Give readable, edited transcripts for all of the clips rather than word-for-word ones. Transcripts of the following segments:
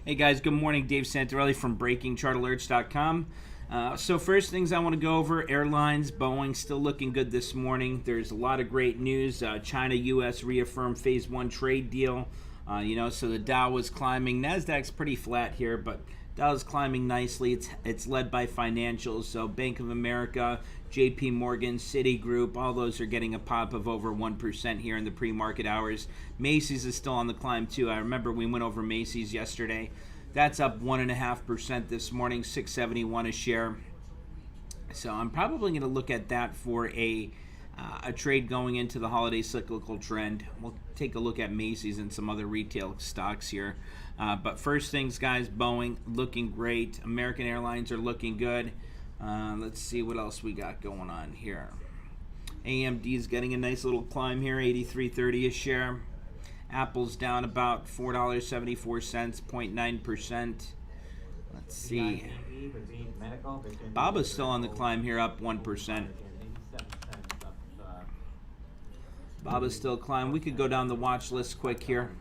Hey guys, good morning. Dave Santarelli from BreakingChartAlerts.com. So first things I want to go over, airlines, Boeing still looking good this morning. There's a lot of great news. China-U.S. reaffirmed Phase 1 trade deal. So the Dow was climbing. NASDAQ's pretty flat here, but Dow is climbing nicely. It's led by financials. So Bank of America, JP Morgan, Citigroup, all those are getting a pop of over 1% here in the pre-market hours. Macy's is still on the climb too. I remember we went over Macy's yesterday. That's up 1.5% this morning, 671 a share. So I'm probably going to look at that for a trade going into the holiday cyclical trend. We'll take a look at Macy's and some other retail stocks here. But first things, guys, Boeing looking great. American Airlines are looking good. Let's see what else we got going on here. AMD is getting a nice little climb here, 83.30 a share. Apple's down about $4.74, 0.9%. Let's see. Baba's still on the climb here, up 1%. Baba's still climbing. We could go down the watch list quick here.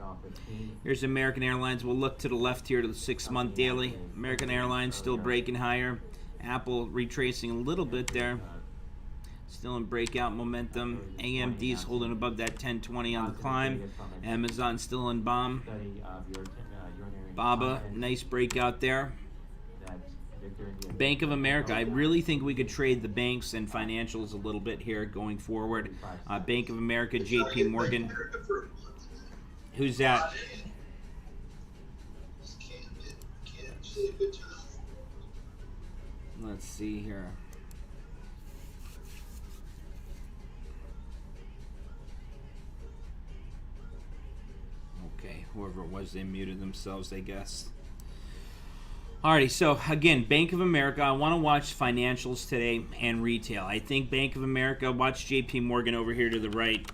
Here's American Airlines. We'll look to the left here to the 6-month daily. American Airlines still breaking higher. Apple retracing a little bit there. Still in breakout momentum. AMD's holding above that 1020 on the climb. Amazon still in bomb. Baba, nice breakout there. Bank of America, I really think we could trade the banks and financials a little bit here going forward. Bank of America, JP Morgan. Who's that? Let's see here. Okay, whoever it was, they muted themselves, I guess. Alrighty, so again, Bank of America, I want to watch financials today and retail. I think Bank of America, watch JP Morgan over here to the right.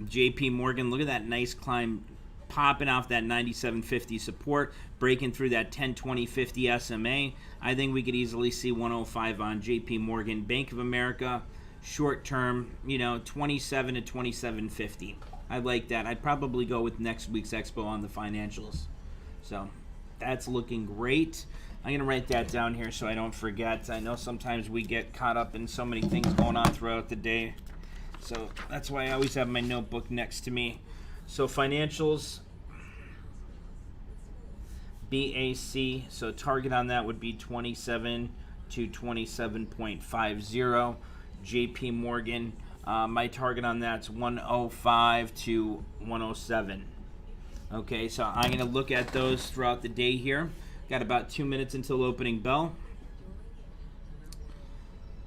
JP Morgan, look at that nice climb, popping off that 97.50 support, breaking through that 10.20.50 SMA. I think we could easily see 105 on JP Morgan. Bank of America, short term, 27 to 27.50. I like that. I'd probably go with next week's expo on the financials. So that's looking great. I'm going to write that down here so I don't forget. I know sometimes we get caught up in so many things going on throughout the day. So that's why I always have my notebook next to me. So financials, BAC, so target on that would be 27 to 27.50. JP Morgan, my target on that's 105 to 107. Okay, so I'm going to look at those throughout the day here. Got about 2 minutes until opening bell.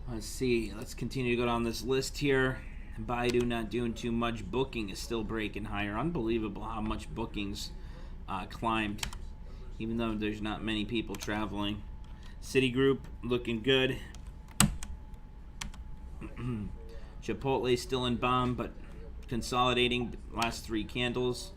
Let's see. Let's continue to go down this list here. Baidu not doing too much. Booking is still breaking higher. Unbelievable how much bookings climbed, even though there's not many people traveling. Citigroup looking good. Chipotle still in bomb, but consolidating last 3 candles.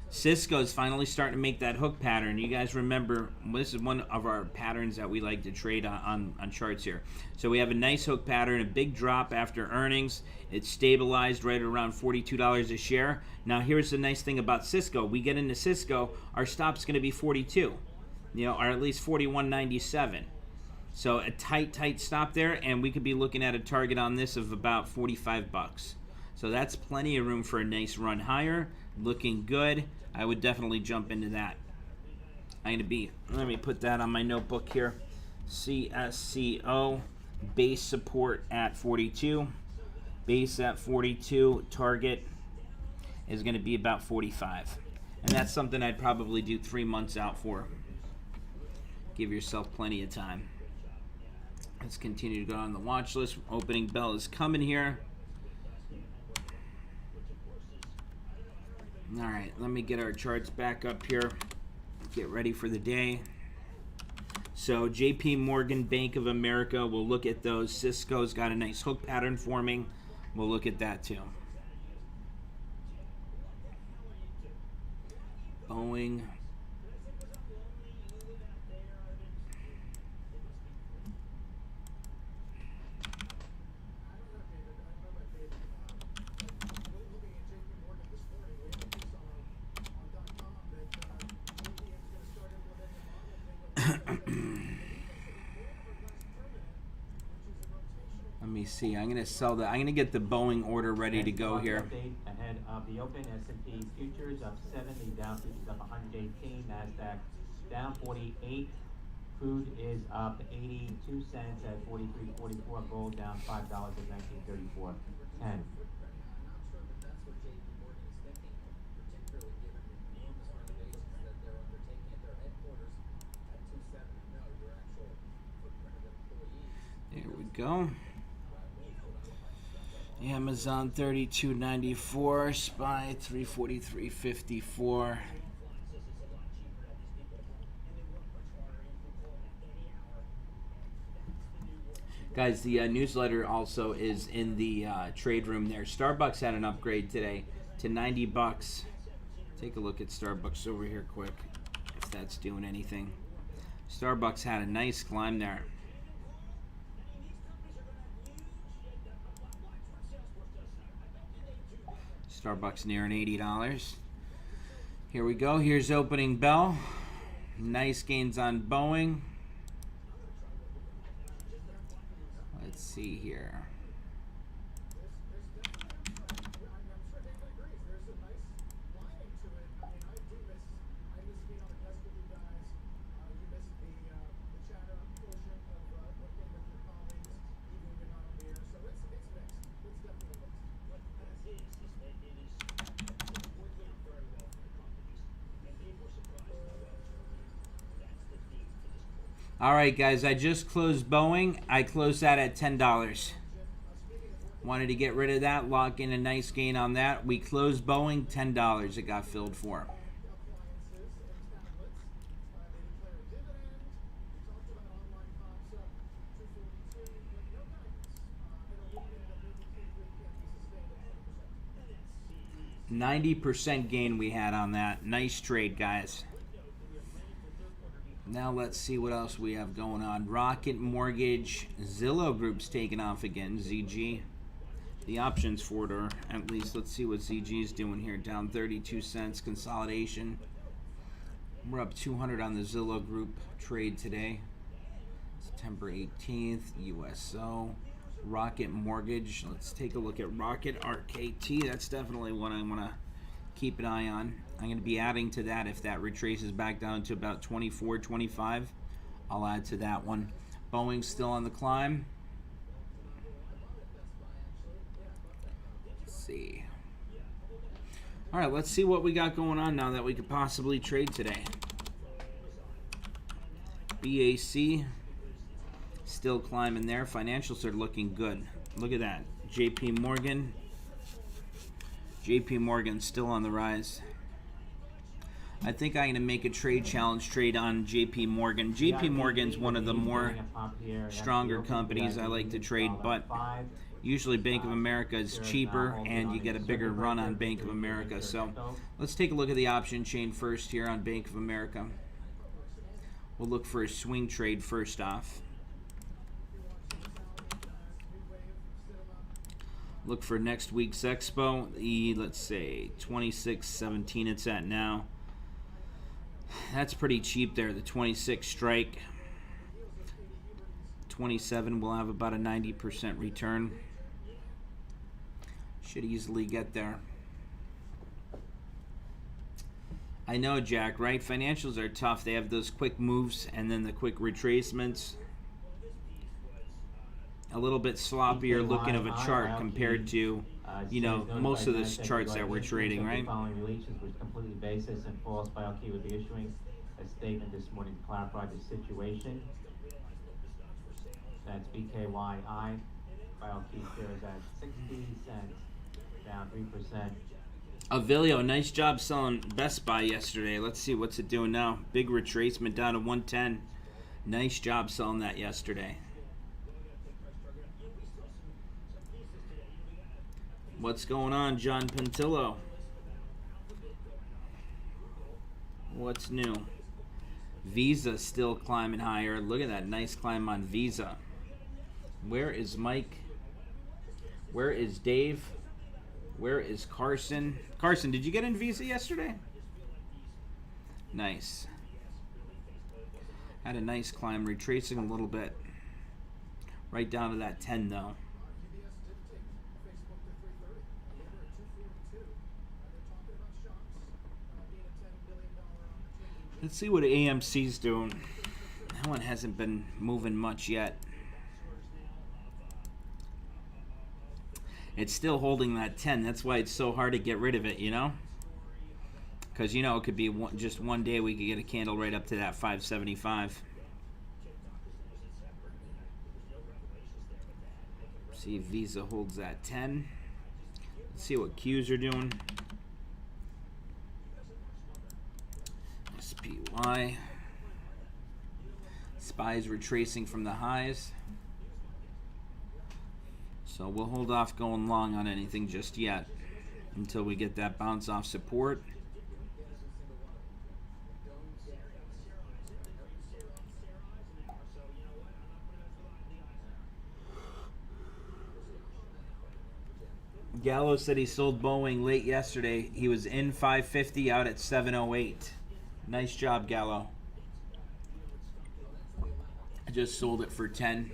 Cisco is finally starting to make that hook pattern. You guys remember, this is one of our patterns that we like to trade on charts here. So we have a nice hook pattern, a big drop after earnings. It's stabilized right around $42 a share. Now here's the nice thing about Cisco. We get into Cisco, our stop's going to be 42, or at least 41.97. So a tight stop there, and we could be looking at a target on this of about 45 bucks. So that's plenty of room for a nice run higher. Looking good. I would definitely jump into that. Let me put that on my notebook here. CSCO, base support at 42. Base at 42, target is going to be about 45. And that's something I'd probably do 3 months out for. Give yourself plenty of time. Let's continue to go on the watch list. Opening bell is coming here. All right, let me get our charts back up here. Get ready for the day. So JP Morgan, Bank of America, we'll look at those. Cisco's got a nice hook pattern forming. We'll look at that too. Boeing. see. I'm gonna sell that. I'm gonna get the Boeing order ready to go here. Update ahead of the open. S&P futures up 7. The Dow futures up 118. Nasdaq down 48. Crude is up 82 cents at 43.44. Gold down $5 at 19.34.10. There we go. Amazon 32.94, SPY 343.54. Guys, the newsletter also is in the trade room there. Starbucks had an upgrade today to $90. Take a look at Starbucks over here quick, if that's doing anything. Starbucks had a nice climb there. Starbucks nearing $80. Here we go. Here's opening bell. Nice gains on Boeing. Let's see here. All right, guys, I just closed Boeing. I closed that at $10. Wanted to get rid of that, lock in a nice gain on that. We closed Boeing, $10 it got filled for. $90 gain we had on that. Nice trade, guys. Now let's see what else we have going on. Rocket Mortgage, Zillow Group's taking off again. ZG. The options for it are, at least, let's see what ZG is doing here. Down 32 cents, consolidation. We're up 200 on the Zillow Group trade today. September 18th, USO. Rocket Mortgage. Let's take a look at Rocket RKT. That's definitely one I want to keep an eye on. I'm going to be adding to that if that retraces back down to about 24, 25. I'll add to that one. Boeing's still on the climb. Let's see. All right, let's see what we got going on now that we could possibly trade today. BAC still climbing there. Financials are looking good. Look at that. JP Morgan. JP Morgan's still on the rise. I think I'm going to make a trade challenge trade on JP Morgan. JP Morgan's one of the more stronger companies I like to trade, but usually Bank of America is cheaper and you get a bigger run on Bank of America. So let's take a look at the option chain first here on Bank of America. We'll look for a swing trade first off. Look for next week's expo. Let's say 26.17 it's at now. That's pretty cheap there, the 26 strike. 27 will have about a 90% return. Should easily get there. I know, Jack, right? Financials are tough. They have those quick moves and then the quick retracements. A little bit sloppier looking of a chart compared to, you know, most of the charts that we're trading, right? Following releases was completely baseless and false. BioKey will be issuing a statement this morning to clarify the situation. That's BKYI. BioKey shares at 60 cents, down 3%. Avilio, nice job selling Best Buy yesterday. Let's see what's it doing now. Big retracement down to 110. Nice job selling that yesterday. What's going on, John Pentillo? What's new? Visa still climbing higher. Look at that nice climb on Visa. Where is Mike? Where is Dave? Where is Carson? Carson, did you get in Visa yesterday? Nice. Had a nice climb, retracing a little bit. Right down to that 10 though. Let's see what AMC's doing. That one hasn't been moving much yet. It's still holding that 10. That's why it's so hard to get rid of it, you know? Because, you know, it could be just one day we could get a candle right up to that 575. See if Visa holds that 10. Let's see what Qs are doing. SPY. SPY's retracing from the highs. So we'll hold off going long on anything just yet until we get that bounce off support. Gallo said he sold Boeing late yesterday. He was in 550, out at 708. Nice job, Gallo. I just sold it for 10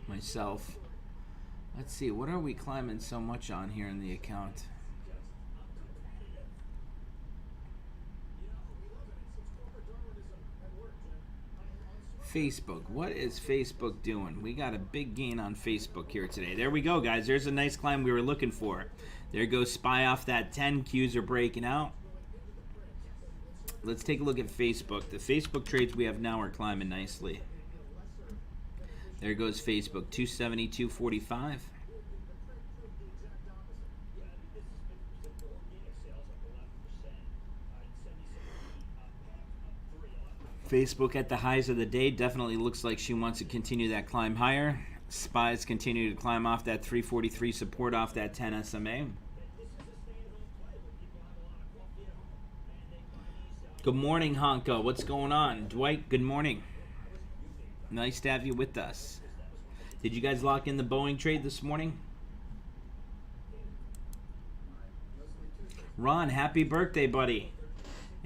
myself. Let's see, what are we climbing so much on here in the account? Facebook. What is Facebook doing? We got a big gain on Facebook here today. There we go, guys. There's a nice climb we were looking for. There goes SPY off that 10. Qs are breaking out. Let's take a look at Facebook. The Facebook trades we have now are climbing nicely. There goes Facebook, 270, 245. Facebook at the highs of the day definitely looks like she wants to continue that climb higher. SPYs continue to climb off that 343 support off that 10 SMA. Good morning, Honka. What's going on? Dwight, good morning. Nice to have you with us. Did you guys lock in the Boeing trade this morning? Ron, happy birthday, buddy.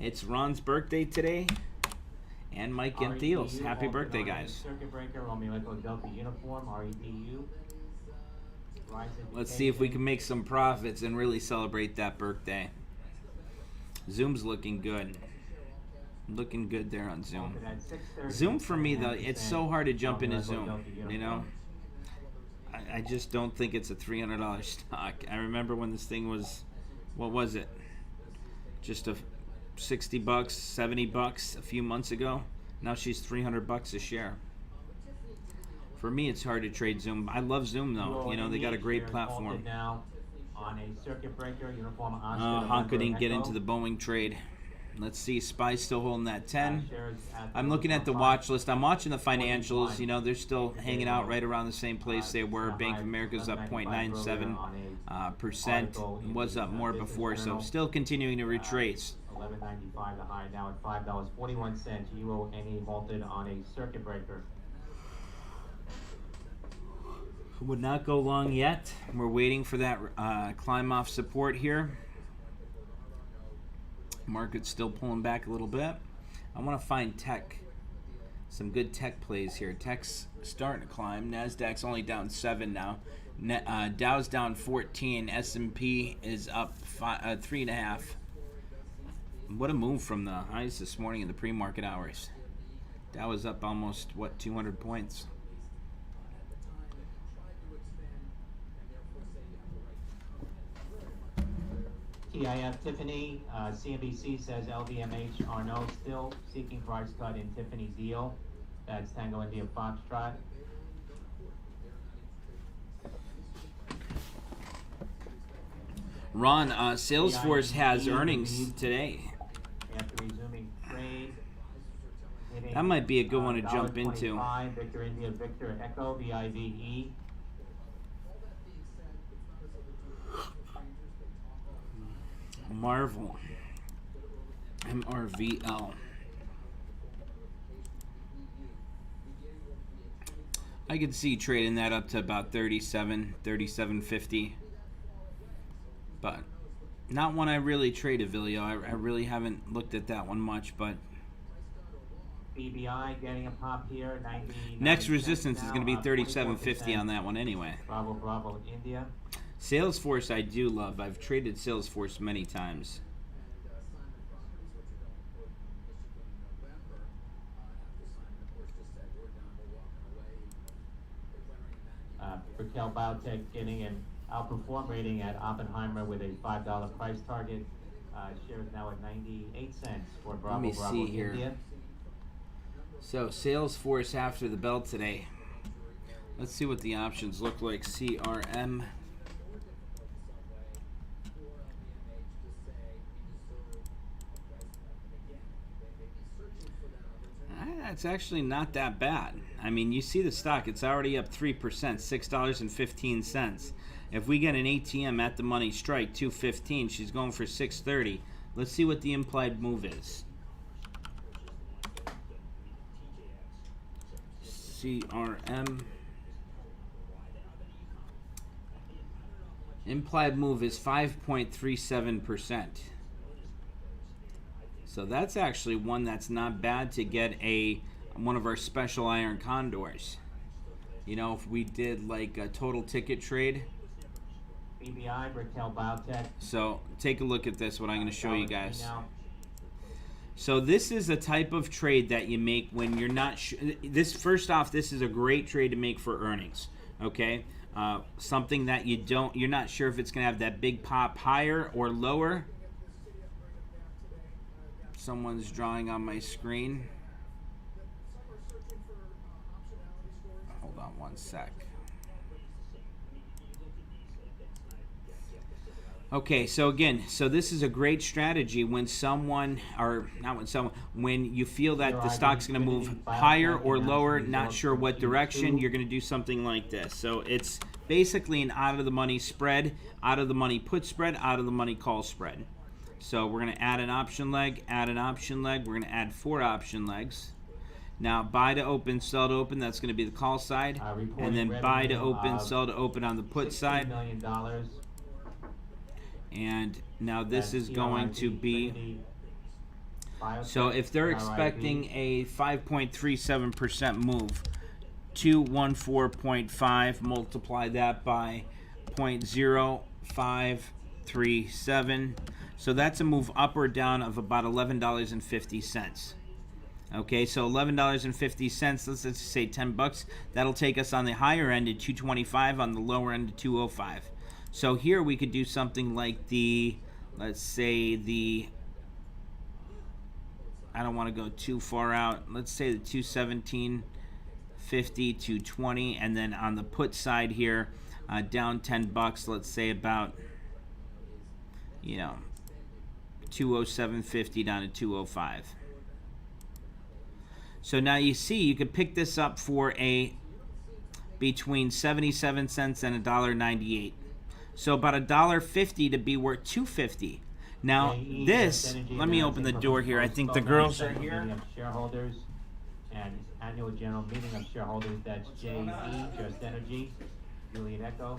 It's Ron's birthday today. And Mike and Theo's. Happy birthday, guys. Circuit breaker, Romeo Echo Delta uniform, REPU. Let's see if we can make some profits and really celebrate that birthday. Zoom's looking good. Looking good there on Zoom. Zoom for me, though, it's so hard to jump into Zoom, you know? I just don't think it's a $300 stock. I remember when this thing was, what was it? Just a 60 bucks, 70 bucks a few months ago. Now she's 300 bucks a share. For me, it's hard to trade Zoom. I love Zoom, though. You know, they got a great platform. Now on a circuit breaker, uniform Honka didn't get into the Boeing trade. Let's see, SPY's still holding that 10. I'm looking at the watch list. I'm watching the financials. You know, they're still hanging out right around the same place they were. Bank of America's up 0.97%. Was up more before, so still continuing to retrace. $11.95 the high, now at $5.41. Euro NE vaulted on a circuit breaker. Would not go long yet. We're waiting for that climb off support here. Market's still pulling back a little bit. I want to find tech. Some good tech plays here. Tech's starting to climb. Nasdaq's only down 7 now. Dow's down 14. S&P is up 3.5. What a move from the highs this morning in the pre-market hours. Dow was up almost, what, 200 points. TIF Tiffany, CNBC says LVMH Arnault still seeking price cut in Tiffany deal. That's Tango India Foxtrot. Ron, Salesforce has earnings today. After resuming trade. That might be a good one to jump into. Victor India Victor Echo VIVE. Marvel. MRVL. I could see trading that up to about 37.50. But not one I really trade, Avilio. I really haven't looked at that one much, but BBI getting a pop here. 90, next resistance is going to be 37.50 on that one anyway. Bravo India. Salesforce I do love. I've traded Salesforce many times. Raquel Biotech getting an outperform rating at Oppenheimer with a $5 price target. Share is now at 98 cents for Bravo me Bravo see here. India. So Salesforce after the bell today. Let's see what the options look like. CRM. That's actually not that bad. I mean, you see the stock, it's already up 3%, $6.15. If we get an ATM at the money strike, 215, she's going for 630. Let's see what the implied move is. CRM. Implied move is 5.37%. So that's actually one that's not bad to get one of our special iron condors. You know, if we did like a total ticket trade. BBI, Raquel Biotech. So take a look at this, what I'm going to show you guys. So this is a type of trade that you make when you're not sure. First off, this is a great trade to make for earnings. Okay, something that you're not sure if it's going to have that big pop higher or lower. Someone's drawing on my screen. Hold on one sec. Okay, so again, this is a great strategy when when you feel that the stock's going to move higher or lower, not sure what direction, you're going to do something like this. So it's basically an out of the money spread, out of the money put spread, out of the money call spread. So we're going to add an option leg, add an option leg. We're going to add 4 option legs. Now buy to open, sell to open, that's going to be the call side. And then buy to open, sell to open on the put side. $60 million. And now this is going to be, so if they're expecting a 5.37% move, 214.5, multiply that by 0.0537. So that's a move up or down of about $11.50. Okay, so $11.50, let's just say $10. That'll take us on the higher end at 225, on the lower end at 205. So here we could do something like let's say I don't want to go too far out. Let's say the 217.50, 220, and then on the put side here, down $10. Let's say about 207.50 down to 205. So now you see you could pick this up for between 77 cents and $1.98. So about $1.50 to be worth $2.50. Now this, let me open the door here. I think the girls are here. Shareholders and annual general meeting of shareholders. That's JE, Just Energy, Juliet Echo.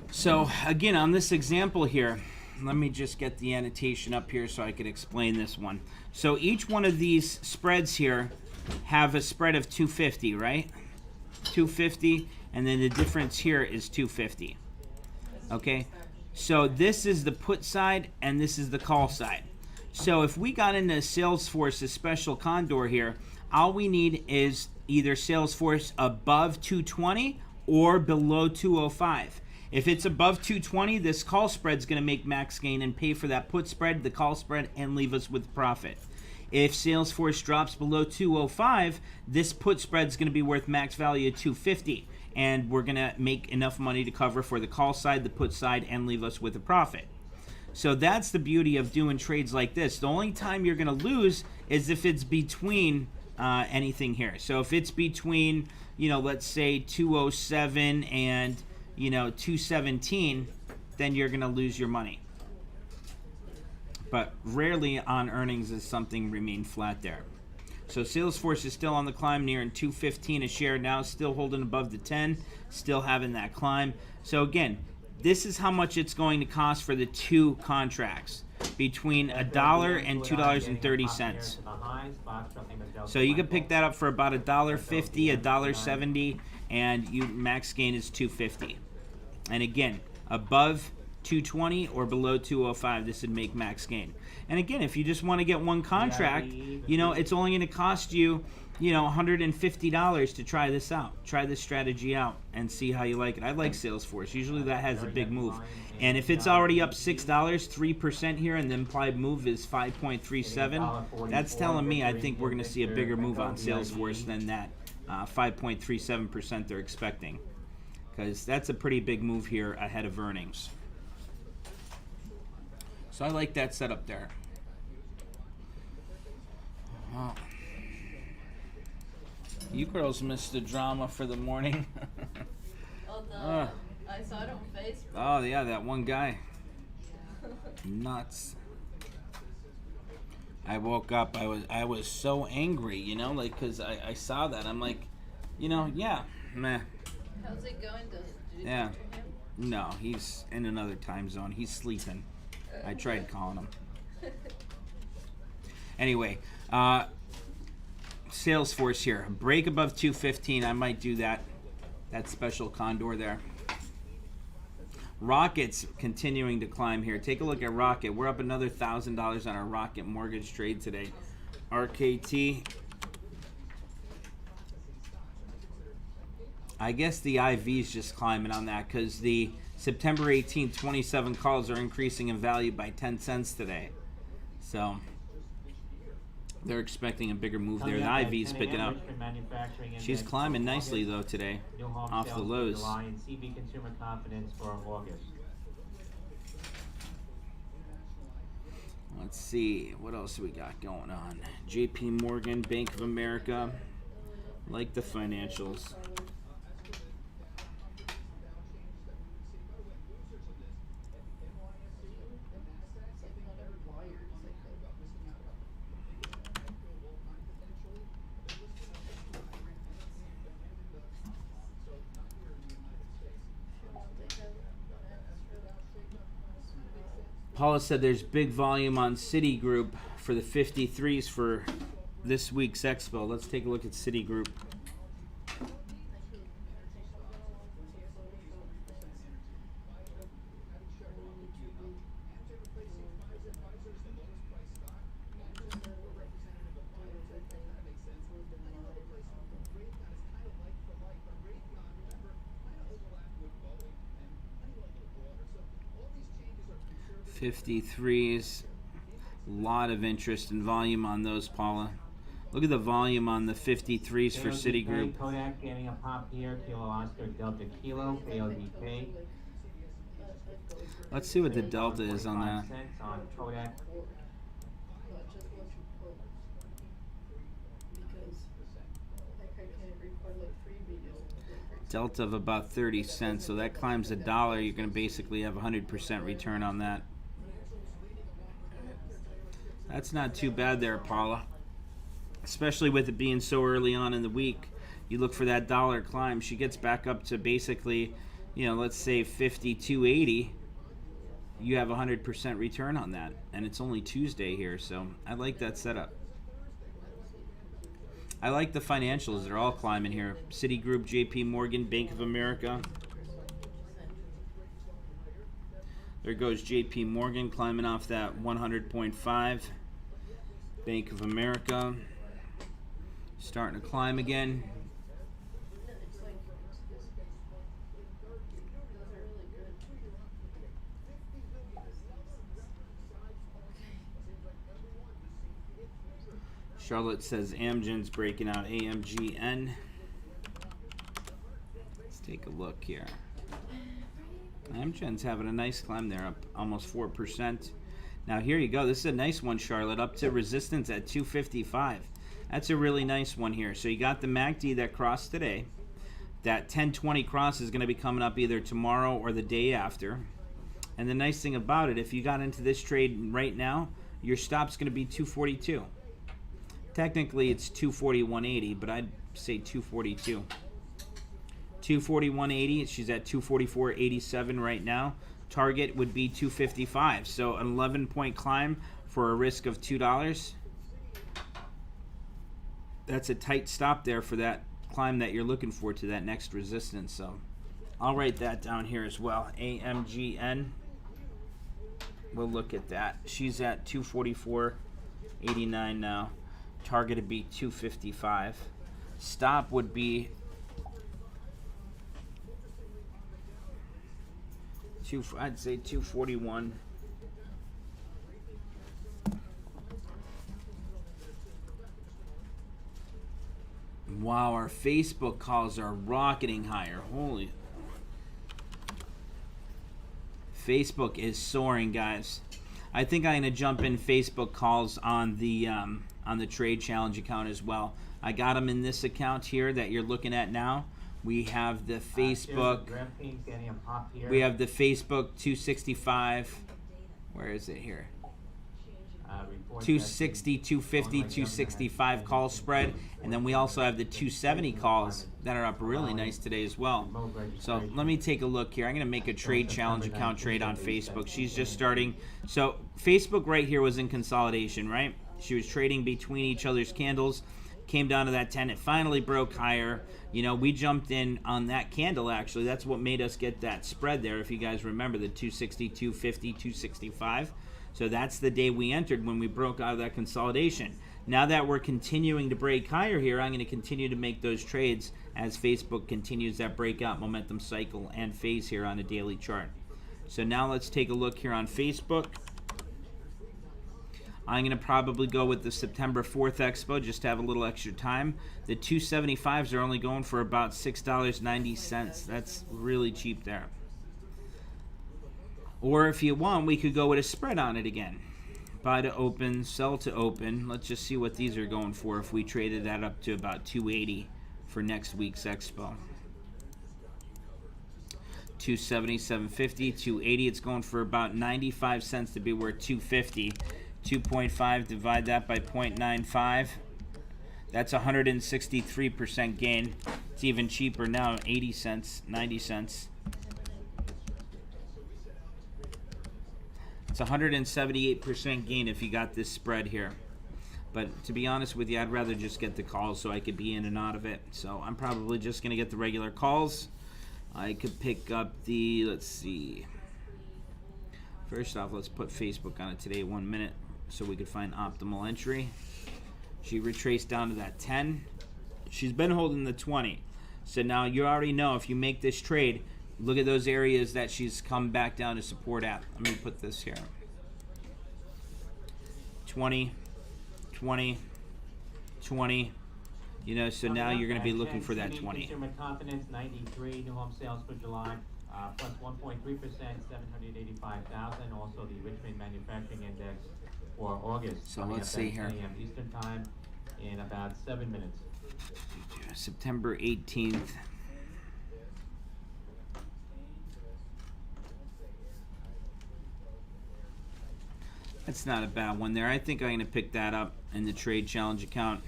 So again, on this example here, let me just get the annotation up here so I can explain this one. So each one of these spreads here have a spread of 250, right? 250, and then the difference here is 250. Okay, so this is the put side and this is the call side. So if we got into Salesforce's special condor here, all we need is either Salesforce above 220 or below 205. If it's above 220, this call spread is going to make max gain and pay for that put spread, the call spread, and leave us with profit. If Salesforce drops below 205, this put spread is going to be worth max value of 250, and we're going to make enough money to cover for the call side, the put side, and leave us with a profit. So that's the beauty of doing trades like this. The only time you're going to lose is if it's between anything here. So if it's between, let's say 207 and 217, then you're going to lose your money. But rarely on earnings does something remain flat there. So Salesforce is still on the climb, nearing 215 a share now, still holding above the 10, still having that climb. So again, this is how much it's going to cost for the 2 contracts, between $1 and $2.30. So you can pick that up for about $1.50, $1.70, and your max gain is $2.50. And again, above 220 or below 205, this would make max gain. And again, if you just want to get one contract, it's only going to cost you $150 to try this out. Try this strategy out and see how you like it. I like Salesforce. Usually that has a big move. And if it's already up $6, 3% here, and the implied move is 5.37, that's telling me I think we're going to see a bigger move on Salesforce than that 5.37% they're expecting. Because that's a pretty big move here ahead of earnings. So I like that setup there. Oh. You girls missed the drama for the morning. I saw it on Facebook. Oh yeah, that one guy. Nuts. I woke up. I was so angry, because I saw that. I'm like, yeah, meh. How's it going? Did you Yeah. talk to him? No, he's in another time zone. He's sleeping. I tried calling him. Anyway, Salesforce here. Break above 215. I might do that. That special condor there. Rocket's continuing to climb here. Take a look at Rocket. We're up another $1,000 on our Rocket mortgage trade today. RKT. I guess the IV's just climbing on that because the September 18th 27 calls are increasing in value by 10 cents today. So they're expecting a bigger move there. The IV's picking up. She's climbing nicely though today off the lows. CV consumer confidence for August. Let's see what else we got going on. JP Morgan, Bank of America, like the financials. Paula said there's big volume on Citigroup for the 53s for this week's expo. Let's take a look at Citigroup. $53s, a lot of interest and volume on those, Paula. Look at the volume on the 53s for Citigroup. Kodak getting a pop here. Kilo Oscar Delta Kilo. KODK. Let's see what the delta is on that. On Kodak. Delta of about 30 cents, so that climbs $1. You're going to basically have 100% return on that. That's not too bad there, Paula. Especially with it being so early on in the week. You look for that dollar climb. She gets back up to basically, let's say 52.80. You have 100% return on that. And it's only Tuesday here, so I like that setup. I like the financials. They're all climbing here. Citigroup, JP Morgan, Bank of America. There goes JP Morgan climbing off that 100.5. Bank of America starting to climb again. Charlotte says Amgen's breaking out. AMGN. Let's take a look here. Amgen's having a nice climb there, up almost 4%. Now here you go. This is a nice one, Charlotte, up to resistance at 255. That's a really nice one here. So you got the MACD that crossed today. That 1020 cross is going to be coming up either tomorrow or the day after. And the nice thing about it, if you got into this trade right now, your stop's going to be 242. Technically it's 241.80, but I'd say 242. 241.80. She's at 244.87 right now. Target would be 255. So an 11-point climb for a risk of $2. That's a tight stop there for that climb that you're looking for to that next resistance. So I'll write that down here as well. AMGN. We'll look at that. She's at 244.89 now. Target would be 255. Stop would be I'd say 241. Wow, our Facebook calls are rocketing higher. Holy. Facebook is soaring, guys. I think I'm gonna jump in Facebook calls on the trade challenge account as well. I got them in this account here that you're looking at now. We have the Facebook. We have the Facebook 265. Where is it here? 260, 250, 265 call spread, and then we also have the 270 calls that are up really nice today as well. So let me take a look here. I'm going to make a trade challenge account trade on Facebook. She's just starting. So Facebook right here was in consolidation, right? She was trading between each other's candles, came down to that 10. It finally broke higher. You know, we jumped in on that candle, actually. That's what made us get that spread there, if you guys remember, the 260, 250, 265. So that's the day we entered when we broke out of that consolidation. Now that we're continuing to break higher here, I'm going to continue to make those trades as Facebook continues that breakout momentum cycle and phase here on a daily chart. So now let's take a look here on Facebook. I'm going to probably go with the September 4th Expo just to have a little extra time. The 275s are only going for about $6.90. That's really cheap there. Or if you want, we could go with a spread on it again. Buy to open, sell to open. Let's just see what these are going for if we traded that up to about 280 for next week's Expo. 270, 750, 280. It's going for about 95 cents to be worth 250. 2.5, divide that by 0.95. That's 163% gain. It's even cheaper now, 80 cents, 90 cents. It's 178% gain if you got this spread here. But to be honest with you, I'd rather just get the calls so I could be in and out of it. So I'm probably just going to get the regular calls. I could pick up the, let's see. First off, let's put Facebook on it today, 1 minute, so we could find optimal entry. She retraced down to that 10. She's been holding the 20. So now you already know if you make this trade, look at those areas that she's come back down to support at. Let me put this here. 20, 20, 20. You know, so now you're going to be looking for that 20. Consumer confidence, 93. New home sales for July, plus 1.3%, 785,000. Also the Richmond Manufacturing Index for August. So let's see here. 10 a.m. Eastern time in about 7 minutes. September 18th. That's not a bad one there. I think I'm going to pick that up in the trade challenge account.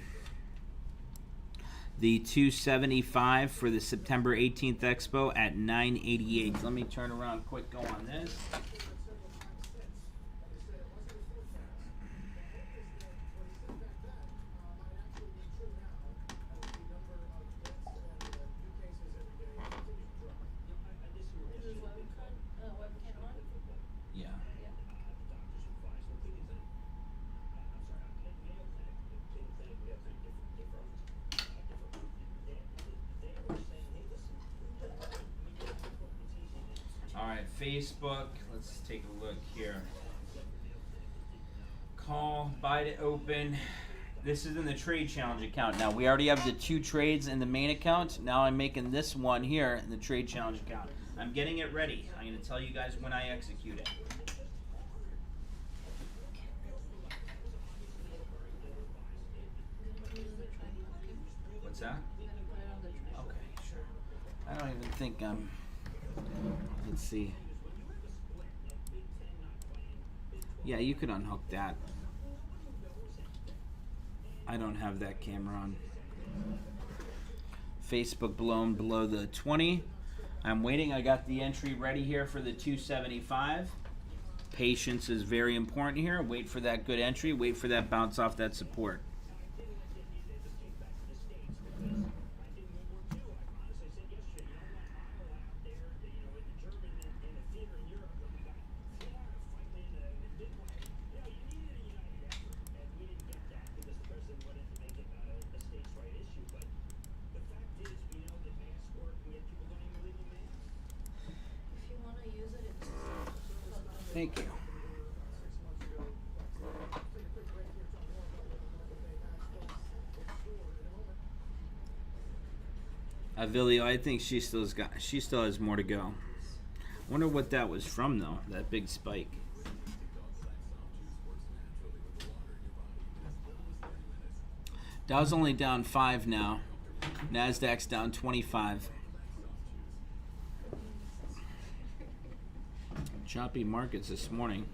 The 275 for the September 18th Expo at 988. Let me turn around quick, go on this. Yeah. All right, Facebook. Let's take a look here. Call, buy to open. This is in the trade challenge account. Now we already have the 2 trades in the main account. Now I'm making this one here in the trade challenge account. I'm getting it ready. I'm going to tell you guys when I execute it. What's that? Okay, sure. I don't even think I'm. Let's see. Yeah, you could unhook that. I don't have that camera on. Facebook blown below the 20. I'm waiting. I got the entry ready here for the 275. Patience is very important here. Wait for that good entry. Wait for that bounce off that support. Thank you. Avilio, I think she still has more to go. Wonder what that was from though. That big spike. Dow's only down 5 now. Nasdaq's down 25. Choppy markets this morning.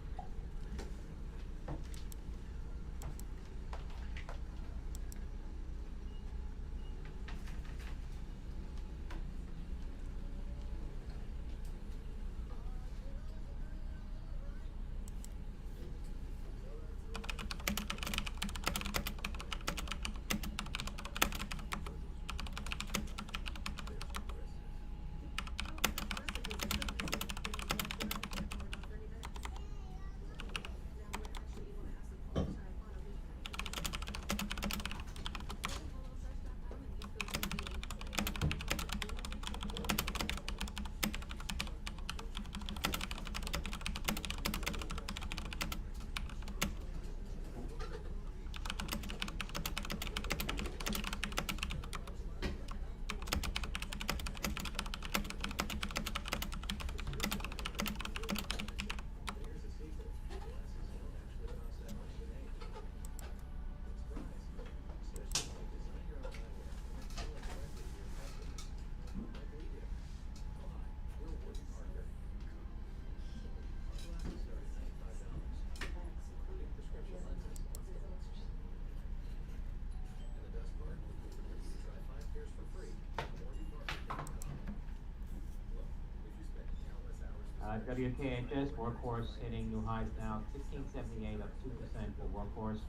WKHS workhorse hitting new highs now, 1678 up 2% for workhorse.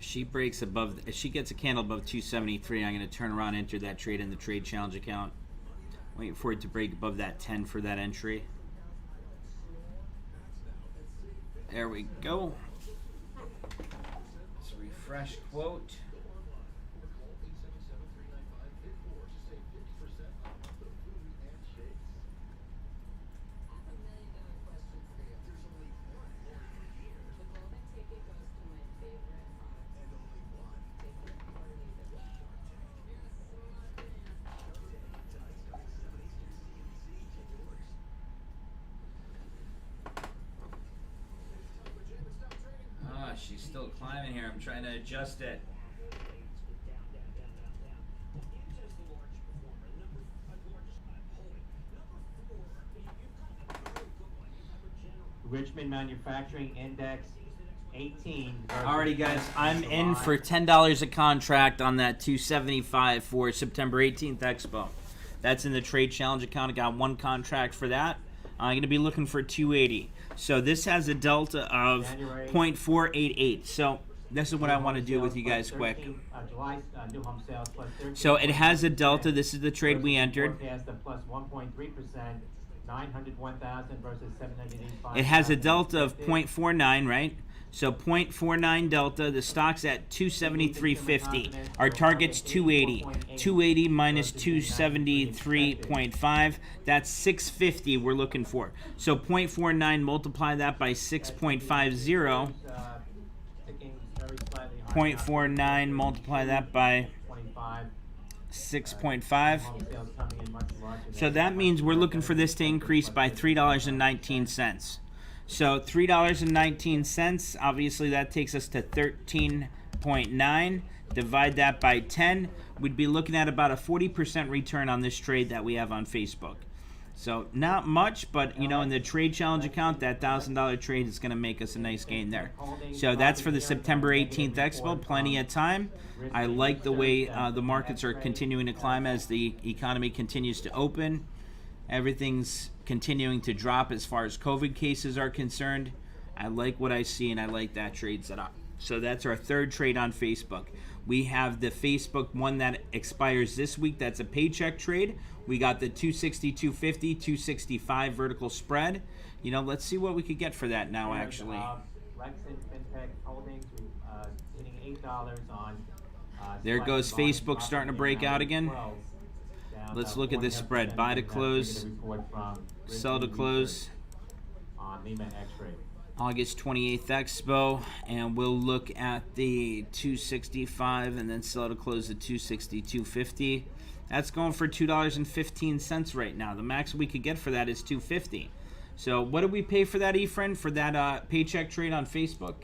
She breaks above, if she gets a candle above 273, I'm going to turn around, enter that trade in the trade challenge account. Waiting for it to break above that 10 for that entry. There we go. Let's refresh quote. she's still climbing here. I'm trying to adjust it. Richmond Manufacturing Index 18. Alrighty, guys, I'm in for $10 a contract on that 275 for September 18th Expo. That's in the trade challenge account. I got one contract for that. I'm going to be looking for 280. So this has a delta of 0.488. So this is what I want to do with you guys quick. So it has a delta. This is the trade we entered. Plus 1.3%, 901,000 versus 785. It has a delta of 0.49, right? So 0.49 delta. The stock's at 273.50. Our target's 280. 280 minus 273.5. That's 650 we're looking for. So 0.49, multiply that by 6.50. 0.49, multiply that by 6.5. So that means we're looking for this to increase by $3.19. So $3.19, obviously that takes us to 13.9. Divide that by 10. We'd be looking at about a 40% return on this trade that we have on Facebook. So not much, but you know, in the trade challenge account, that $1,000 trade is going to make us a nice gain there. So that's for the September 18th Expo. Plenty of time. I like the way the markets are continuing to climb as the economy continues to open. Everything's continuing to drop as far as COVID cases are concerned. I like what I see, and I like that trade set up. So that's our third trade on Facebook. We have the Facebook one that expires this week. That's a paycheck trade. We got the 260, 250, 265 vertical spread. You know, let's see what we could get for that now, actually. Lexington FinTech Holdings hitting $8 on. There goes Facebook starting to break out again. Let's look at this spread. Buy to close, sell to close. August 28th Expo, and we'll look at the 265 and then sell to close the 260, 250. That's going for $2.15 right now. The max we could get for that is $2.50. So what did we pay for that, Efren, for that paycheck trade on Facebook?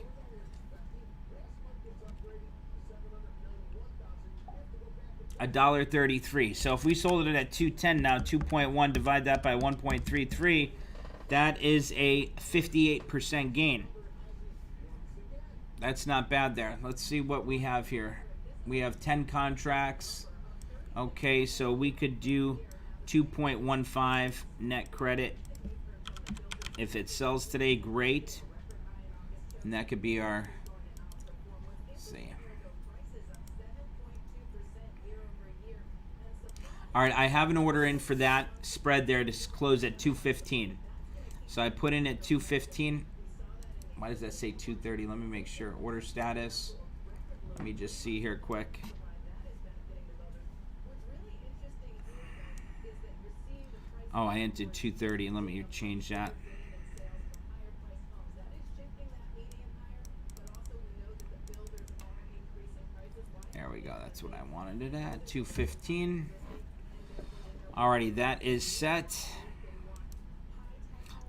$1.33. So if we sold it at 210 now, 2.1, divide that by 1.33, that is a 58% gain. That's not bad there. Let's see what we have here. We have 10 contracts. Okay, so we could do 2.15 net credit. If it sells today, great. And that could be our, let's see. All right, I have an order in for that spread there to close at 215. So I put in at 215. Why does that say 230? Let me make sure. Order status. Let me just see here quick. Oh, I entered 230. Let me change that. There we go. That's what I wanted it at. 215. Alrighty, that is set.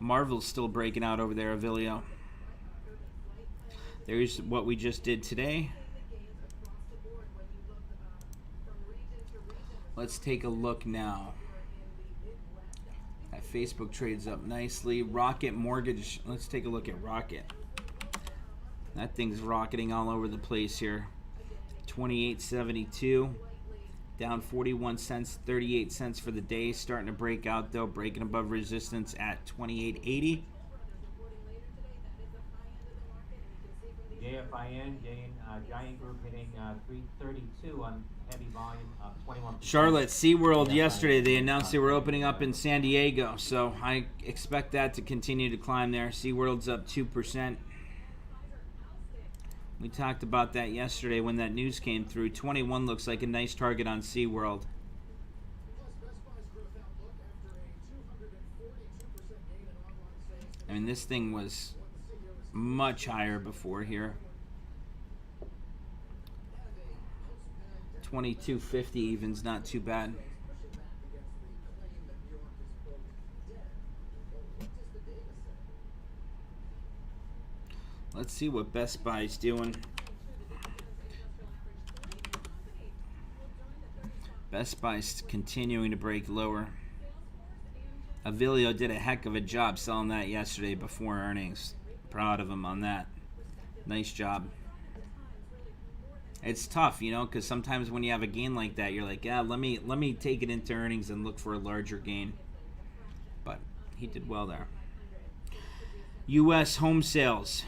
Marvel's still breaking out over there, Avilio. There's what we just did today. Let's take a look now. That Facebook trades up nicely. Rocket Mortgage. Let's take a look at Rocket. That thing's rocketing all over the place here. 28.72. Down 41 cents, 38 cents for the day. Starting to break out though, breaking above resistance at 28.80. JFIN, Giant Group hitting 332 on heavy volume, 21%. Charlotte, SeaWorld yesterday, they announced they were opening up in San Diego, so I expect that to continue to climb there. SeaWorld's up 2%. We talked about that yesterday when that news came through. 21 looks like a nice target on SeaWorld. I mean, this thing was much higher before here. 22.50 even's not too bad. Let's Let's see what Best Buy's doing. Best Buy's continuing to break lower. Avilio did a heck of a job selling that yesterday before earnings. Proud of him on that. Nice job. It's tough, because sometimes when you have a gain like that, you're like, yeah, let me take it into earnings and look for a larger gain. But he did well there. U.S. home sales.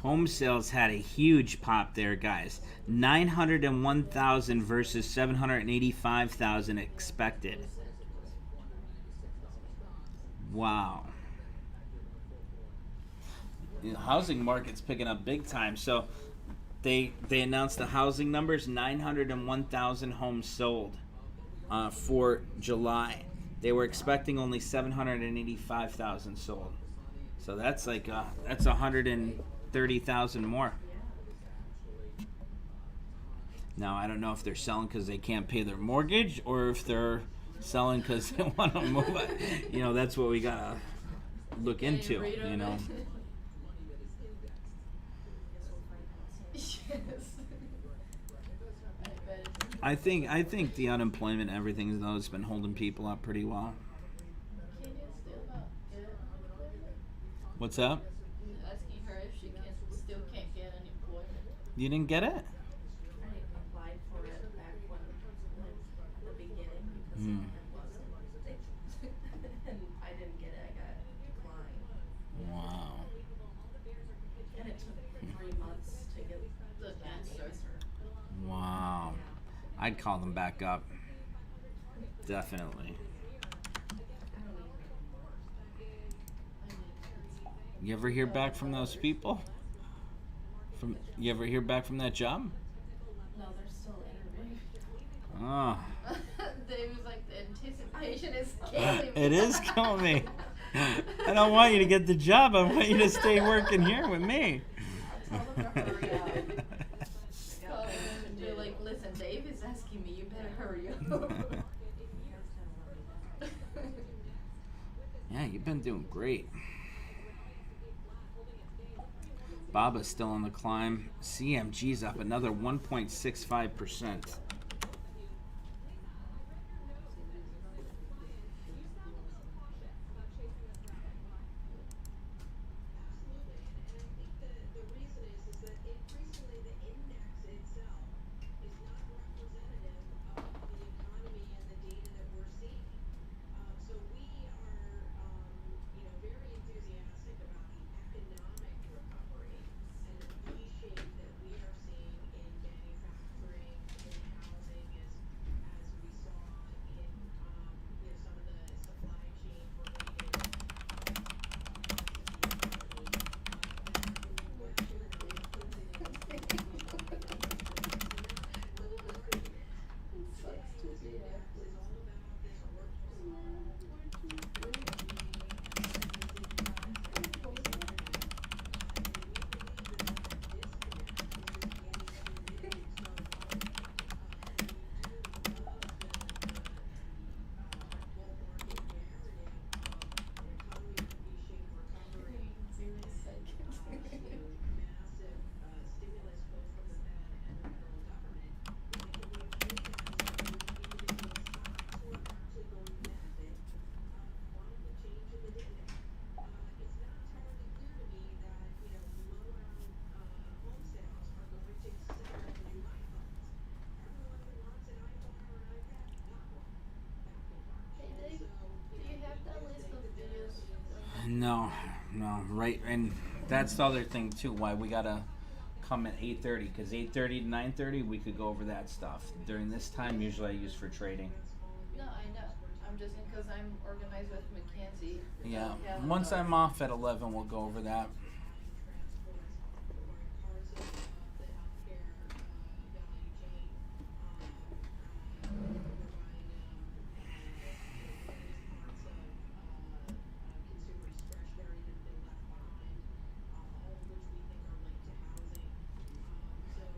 Home sales had a huge pop there, guys. 901,000 versus 785,000 expected. Wow. The housing market's picking up big time. So they announced the housing numbers: 901,000 homes sold for July. They were expecting only 785,000 sold. So that's like that's 130,000 more. Now I don't know if they're selling because they can't pay their mortgage or if they're selling because they want to move it. That's what we gotta look into. I think the unemployment, everything though, has been holding people up pretty well. What's up? Asking her if she can't get unemployment. You didn't get it? I applied for it back when, at the beginning, because it wasn't. And I didn't get it, I got declined. Wow. And it took 3 months to get the answer. Wow. I'd call them back up. Definitely. You ever hear back from those people? You ever hear back from that job? No, they're still interviewing. Oh. Dave was like, the anticipation is killing me. It is killing me. I don't want you to get the job. I want you to stay working here with me. I'll tell them to hurry up. Call them and be like, listen, Dave is asking me, you better hurry up. Yeah, you've been doing great. Baba's still on the climb. CMG's up another 1.65%. No, right, and that's the other thing too. Why we gotta come at 8:30, because 8:30 to 9:30 we could go over that stuff. During this time, usually I use for trading. No, I know. I I'm just, because I'm organized with Mackenzie. Yeah. Yeah, Once I'm off at 11, we'll go over that.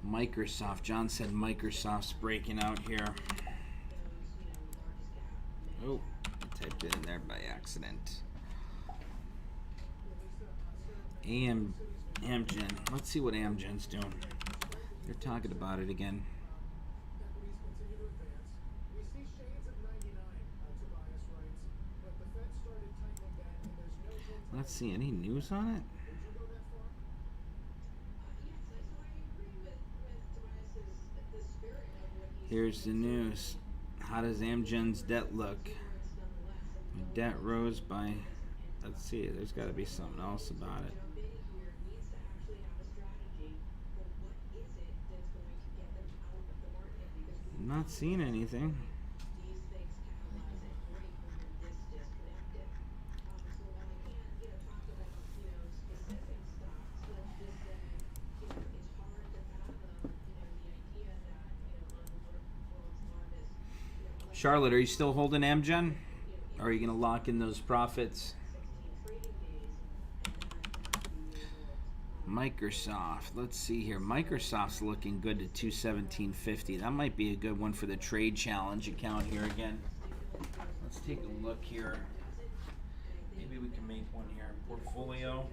Microsoft. John said Microsoft's breaking out here. Oh, I typed it in there by accident. Amgen. Let's see what Amgen's doing. They're talking about it again. Let's see, any news on it? Here's the news. How does Amgen's debt look? Debt rose by, let's see, there's got to be something else about it. I'm not seeing anything. Charlotte, are you still holding Amgen? Or are you going to lock in those profits? Microsoft. Let's see here. Microsoft's looking good to 217.50. That might be a good one for the trade challenge account here again. Let's take a look here. Maybe we can make one here. Portfolio.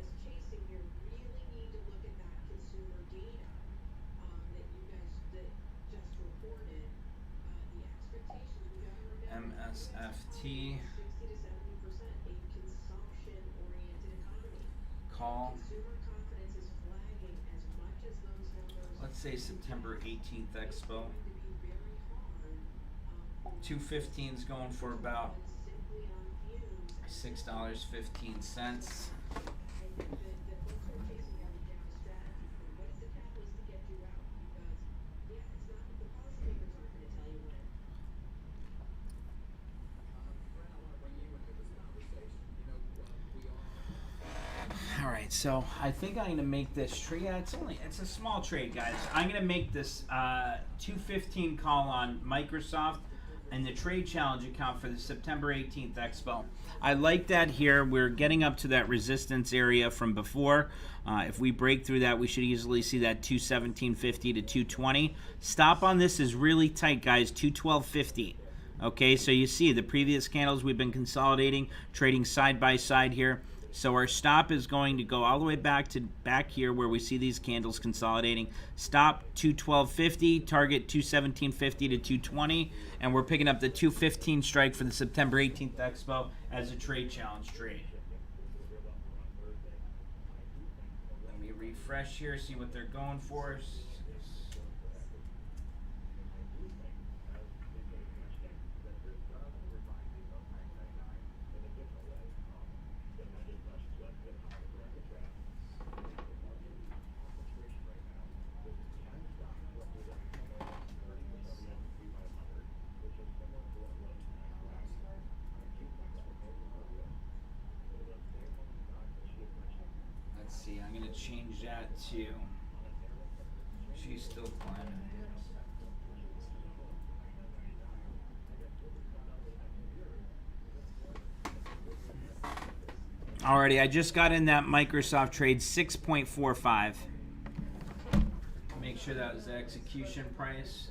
MSFT. Call. Let's say September 18th Expo. 215 is going for about $6.15. All right, so I think I'm gonna make this trade. Yeah, it's a small trade, guys. I'm gonna make this 215 call on Microsoft and the trade challenge account for the September 18th Expo. I like that here. We're getting up to that resistance area from before. If we break through that, we should easily see that 217.50 to 220. Stop on this is really tight, guys. 212.50. Okay, so you see the previous candles we've been consolidating, trading side by side here. So our stop is going to go all the way back here where we see these candles consolidating. Stop 212.50, target 217.50 to 220, and we're picking up the 215 strike for the September 18th Expo as a trade challenge trade. Let me refresh here, see what they're going for. I'm going to change that to, she's still climbing. Alrighty, I just got in that Microsoft trade, 6.45. Make sure that was the execution price.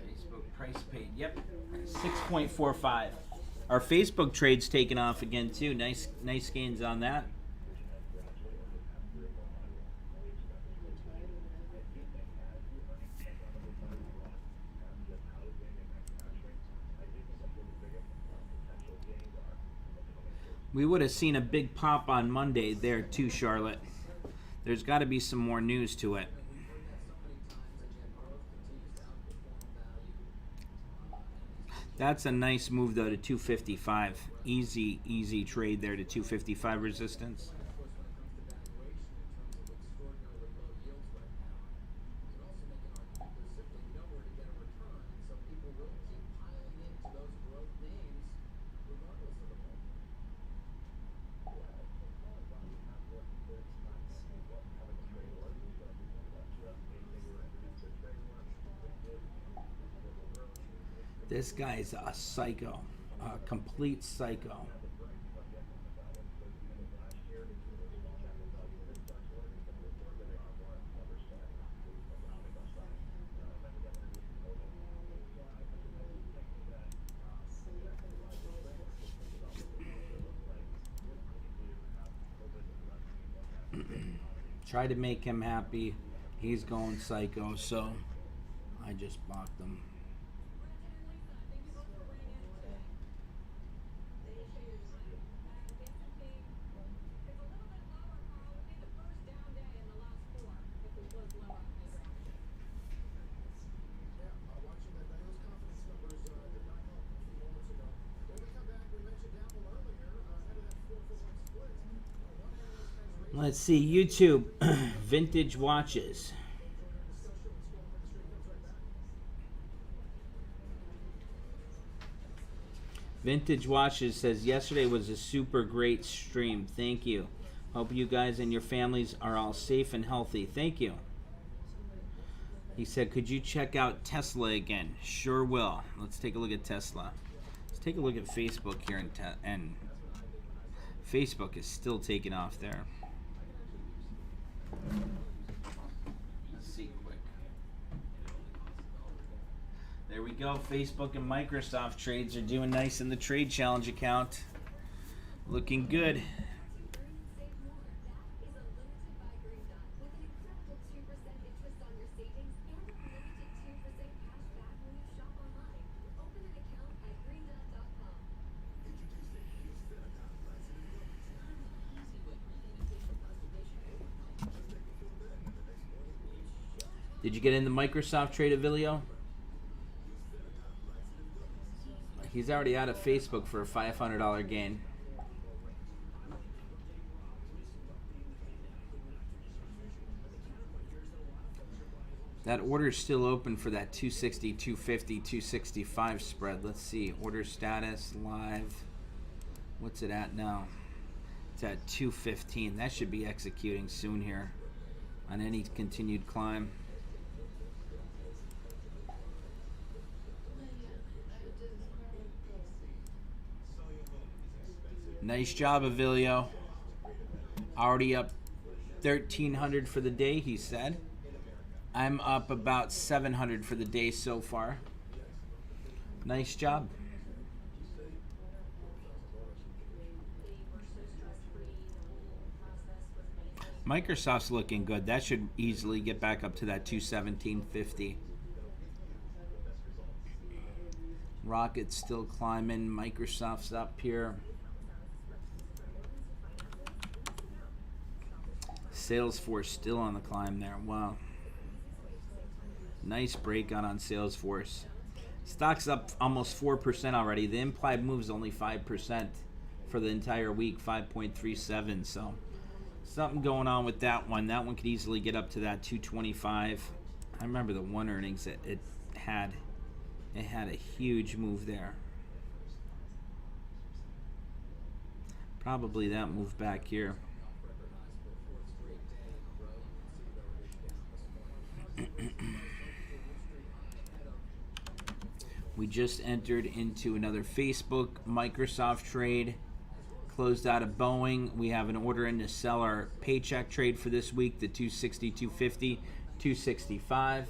Facebook price paid, yep, 6.45. Our Facebook trade's taken off again too. Nice gains on that. We would have seen a big pop on Monday there too, Charlotte. There's got to be some more news to it. That's a nice move though to 255. Easy trade there to 255 resistance. This guy's a psycho, a complete psycho. Try to make him happy. He's going psycho, so I just blocked him. Let's see, YouTube, vintage watches. Vintage Watches says, yesterday was a super great stream. Thank you. Hope you guys and your families are all safe and healthy. Thank you. He said, could you check out Tesla again? Sure will. Let's take a look at Tesla. Let's take a look at Facebook here, and Facebook is still taking off there. Let's see quick. There we go. Facebook and Microsoft trades are doing nice in the Trade Challenge account. Looking good. Did you get in the Microsoft trade, Avilio? He's already out of Facebook for a $500 gain. That order is still open for that 260, 250, 265 spread. Let's see. Order status, live. What's it at now? It's at 215. That should be executing soon here on any continued climb. Nice job, Avilio. Already up 1,300 for the day, he said. I'm up about 700 for the day so far. Nice job. Microsoft's looking good. That should easily get back up to that 217.50. Rocket's still climbing. Microsoft's up here. Salesforce still on the climb there. Wow. Nice breakout on Salesforce. Stock's up almost 4% already. The implied move is only 5% for the entire week, 5.37. So something going on with that one. That one could easily get up to that 225. I remember the one earnings that it had a huge move there. Probably that move back here. We just entered into another Facebook Microsoft trade. Closed out of Boeing. We have an order in to sell our paycheck trade for this week, the 260, 250, 265.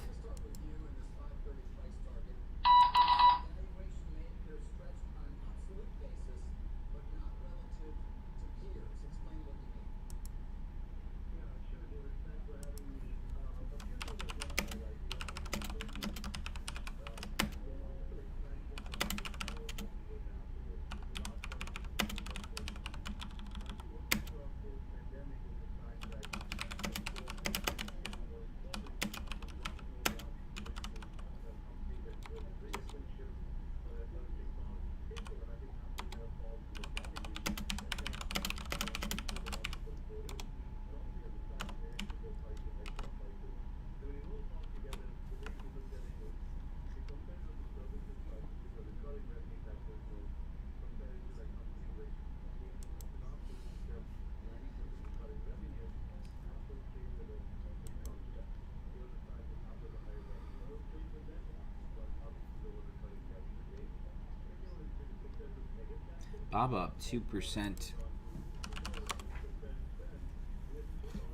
BABA up 2%.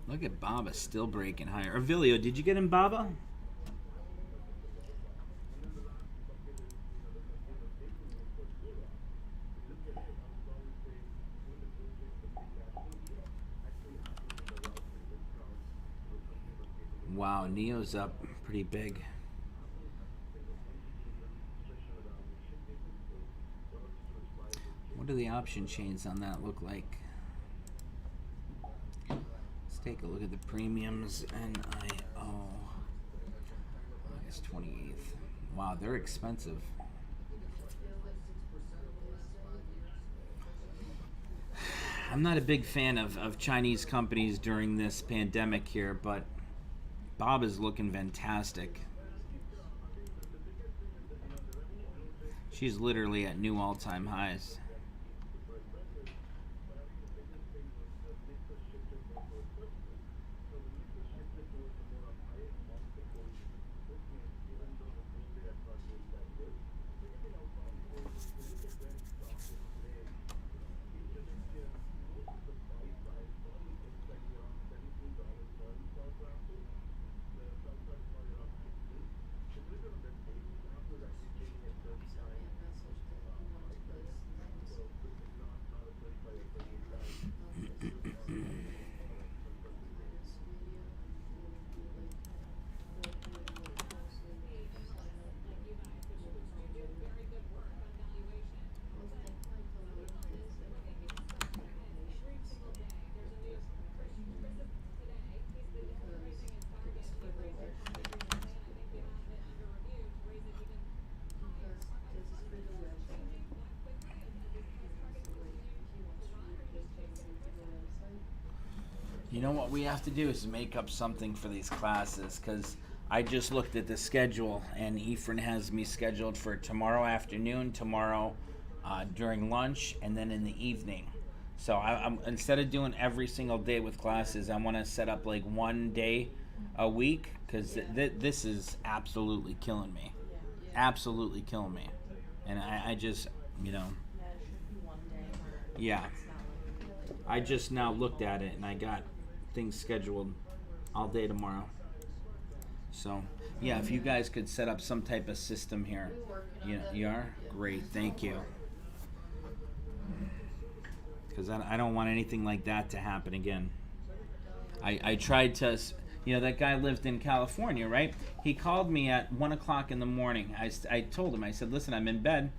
Look at BABA still breaking higher. Avilio, did you get in BABA? Wow, Neo's up pretty big. What do the option chains on that look like? Let's take a look at the premiums. NIO. August 28th. Wow, they're expensive. I'm not a big fan of Chinese companies during this pandemic here, but Bob is looking fantastic. She's literally at new all-time highs. You know what we have to do is make up something for these classes, because I just looked at the schedule and Ephraim has me scheduled for tomorrow afternoon, tomorrow during lunch, and then in the evening. So I'm instead of doing every single day with classes, I want to set up like one day a week, because this is absolutely killing me. Absolutely killing me. And I just, you know, yeah. I just now looked at it and I got things scheduled all day tomorrow. So yeah, if you guys could set up some type of system here. You are? Great, thank you. Because I don't want anything like that to happen again. I tried to, you know, that guy lived in California, right? He called me at 1 o'clock in the morning. I told him, I said, listen, I'm in bed,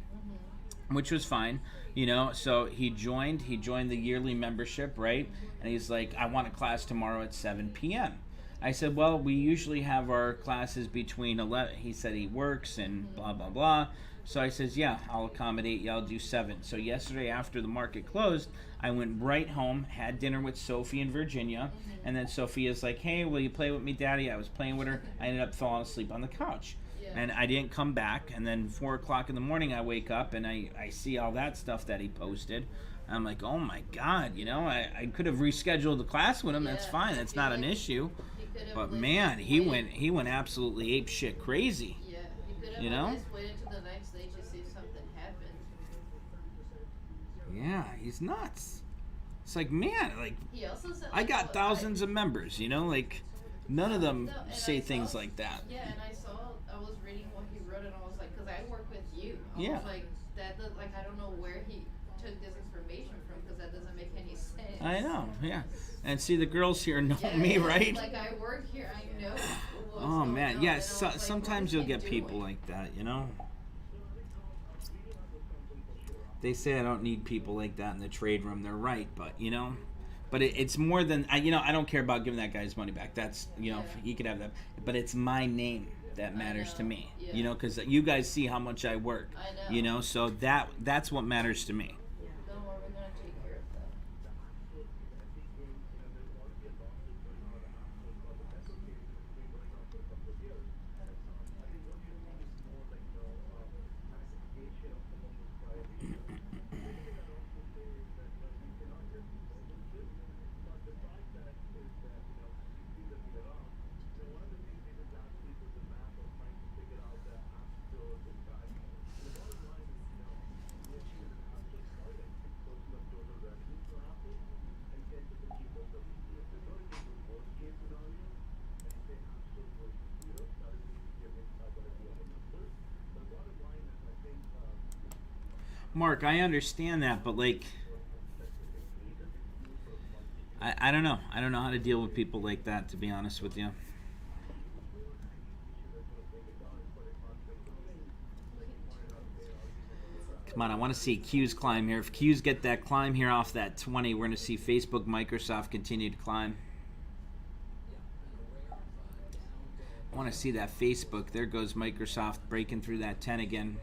which was fine, you know. So he joined the yearly membership, right? And he's like, I want a class tomorrow at 7 p.m. I said, well, we usually have our classes between 11. He said he works and blah, blah, blah. So I says, yeah, I'll accommodate you. I'll do 7. So yesterday after the market closed, I went right home, had dinner with Sophie in Virginia. And then Sophia's like, hey, will you play with me, Daddy? I was playing with her. I ended up falling asleep on the couch. And I didn't come back. And then 4 o'clock in the morning, I wake up and I see all that stuff that he posted. I'm like, oh my God, you know, I could have rescheduled the class with him. That's fine. That's not an issue. But man, he went absolutely ape shit crazy. Yeah, he could have You know? always waited to the next day to see if something happened. Yeah, he's nuts. It's like, man, like, He also said, I like, got thousands of members, you know, like none of them No, and say I things saw- like that. Yeah, and I was reading what he wrote, and I was like, because I work with you. I Yeah. was like, like, I don't know where he took this information from, because that doesn't make any sense. I know, yeah. And see, the girls here know Yeah, me, yeah, right? Like, I work here, I know what's Oh going man, on, yeah. and I was like, Sometimes what you'll is he get people doing? like that, you know. They say I don't need people like that in the trade room. They're right, but you know, but it's more than I. You know, I don't care about giving that guy his money back. That's, you know, Yeah. he could have that. But it's my name that matters to know, me. yeah. You know, because you guys see how much I work. I know. You know, so that's what matters to me. Don't worry, we're gonna take care of that. Mark, I understand that, but like, I don't know. I don't know how to deal with people like that, to be honest with you. Come on, I want to see Q's climb here. If Q's get that climb here off that 20, we're going to see Facebook, Microsoft continue to climb. I want to see that Facebook. There goes Microsoft breaking through that 10 again.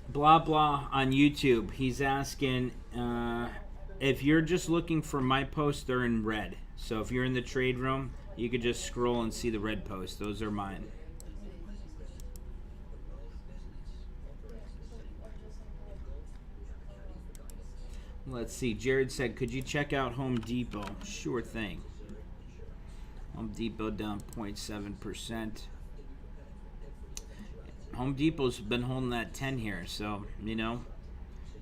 Blah blah on YouTube. He's asking if you're just looking for my posts, they're in red. So if you're in the trade room, you could just scroll and see the red posts. Those are mine. Let's see. Jared said, could you check out Home Depot? Sure thing. Home Depot down 0.7%. Home Depot's been holding that 10 here, so, you know,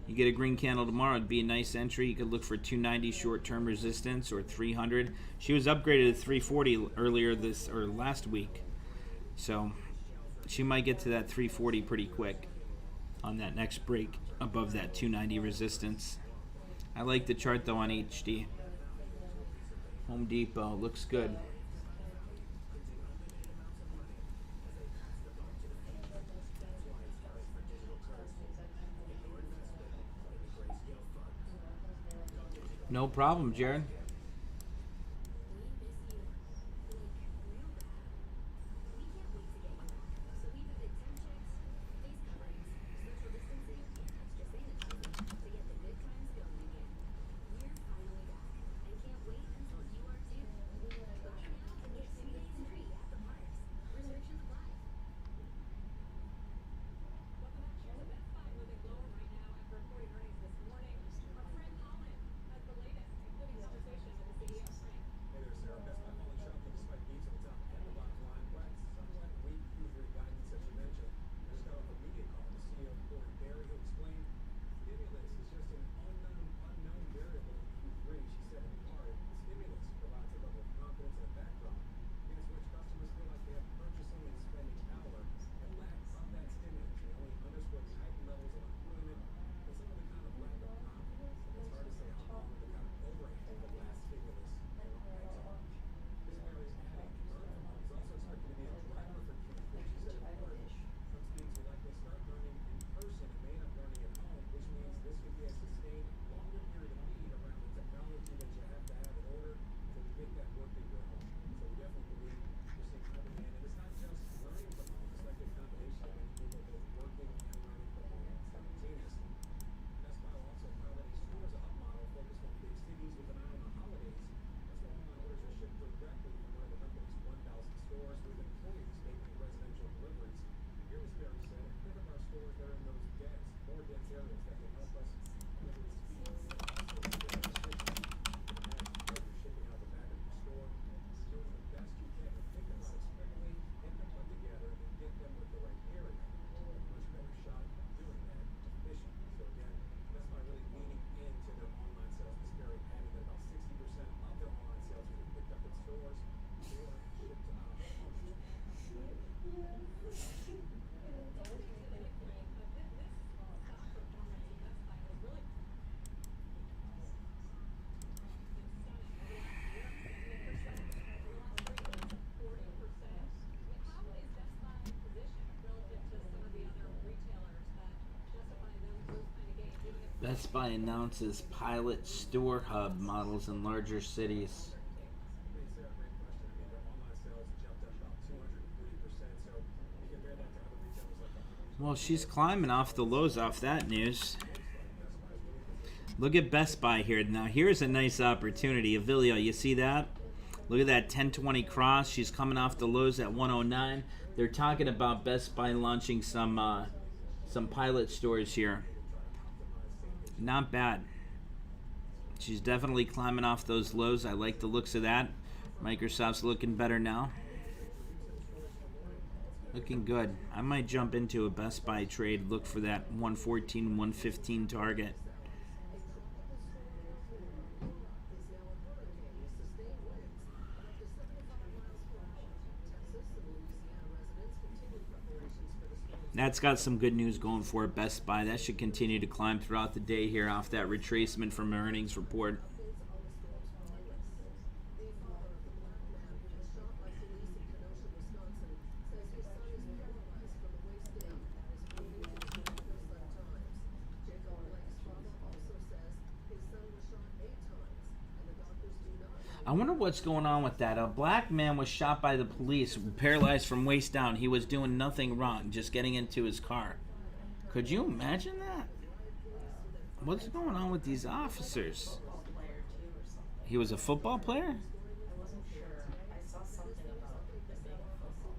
you get a green candle tomorrow, it'd be a nice entry. You could look for 290 short-term resistance or 300. She was upgraded to 340 earlier last week, so she might get to that 340 pretty quick on that next break above that 290 resistance. I like the chart though on HD. Home Depot looks good. No problem, Jared. Best Buy announces pilot store hub models in larger cities. Well, she's climbing off the lows off that news. Look at Best Buy here. Now, here's a nice opportunity. Avilio, you see that? Look at that 1020 cross. She's coming off the lows at 109. They're talking about Best Buy launching some pilot stores here. Not bad. She's definitely climbing off those lows. I like the looks of that. Microsoft's looking better now. Looking good. I might jump into a Best Buy trade. Look for that 114, 115 target. That's got some good news going for it, Best Buy. That should continue to climb throughout the day here off that retracement from earnings report. I wonder what's going on with that. A black man was shot by the police, paralyzed from waist down. He was doing nothing wrong, just getting into his car. Could you imagine that? What's going on with these officers? He was a football player? I wasn't sure. I saw something about it being a football.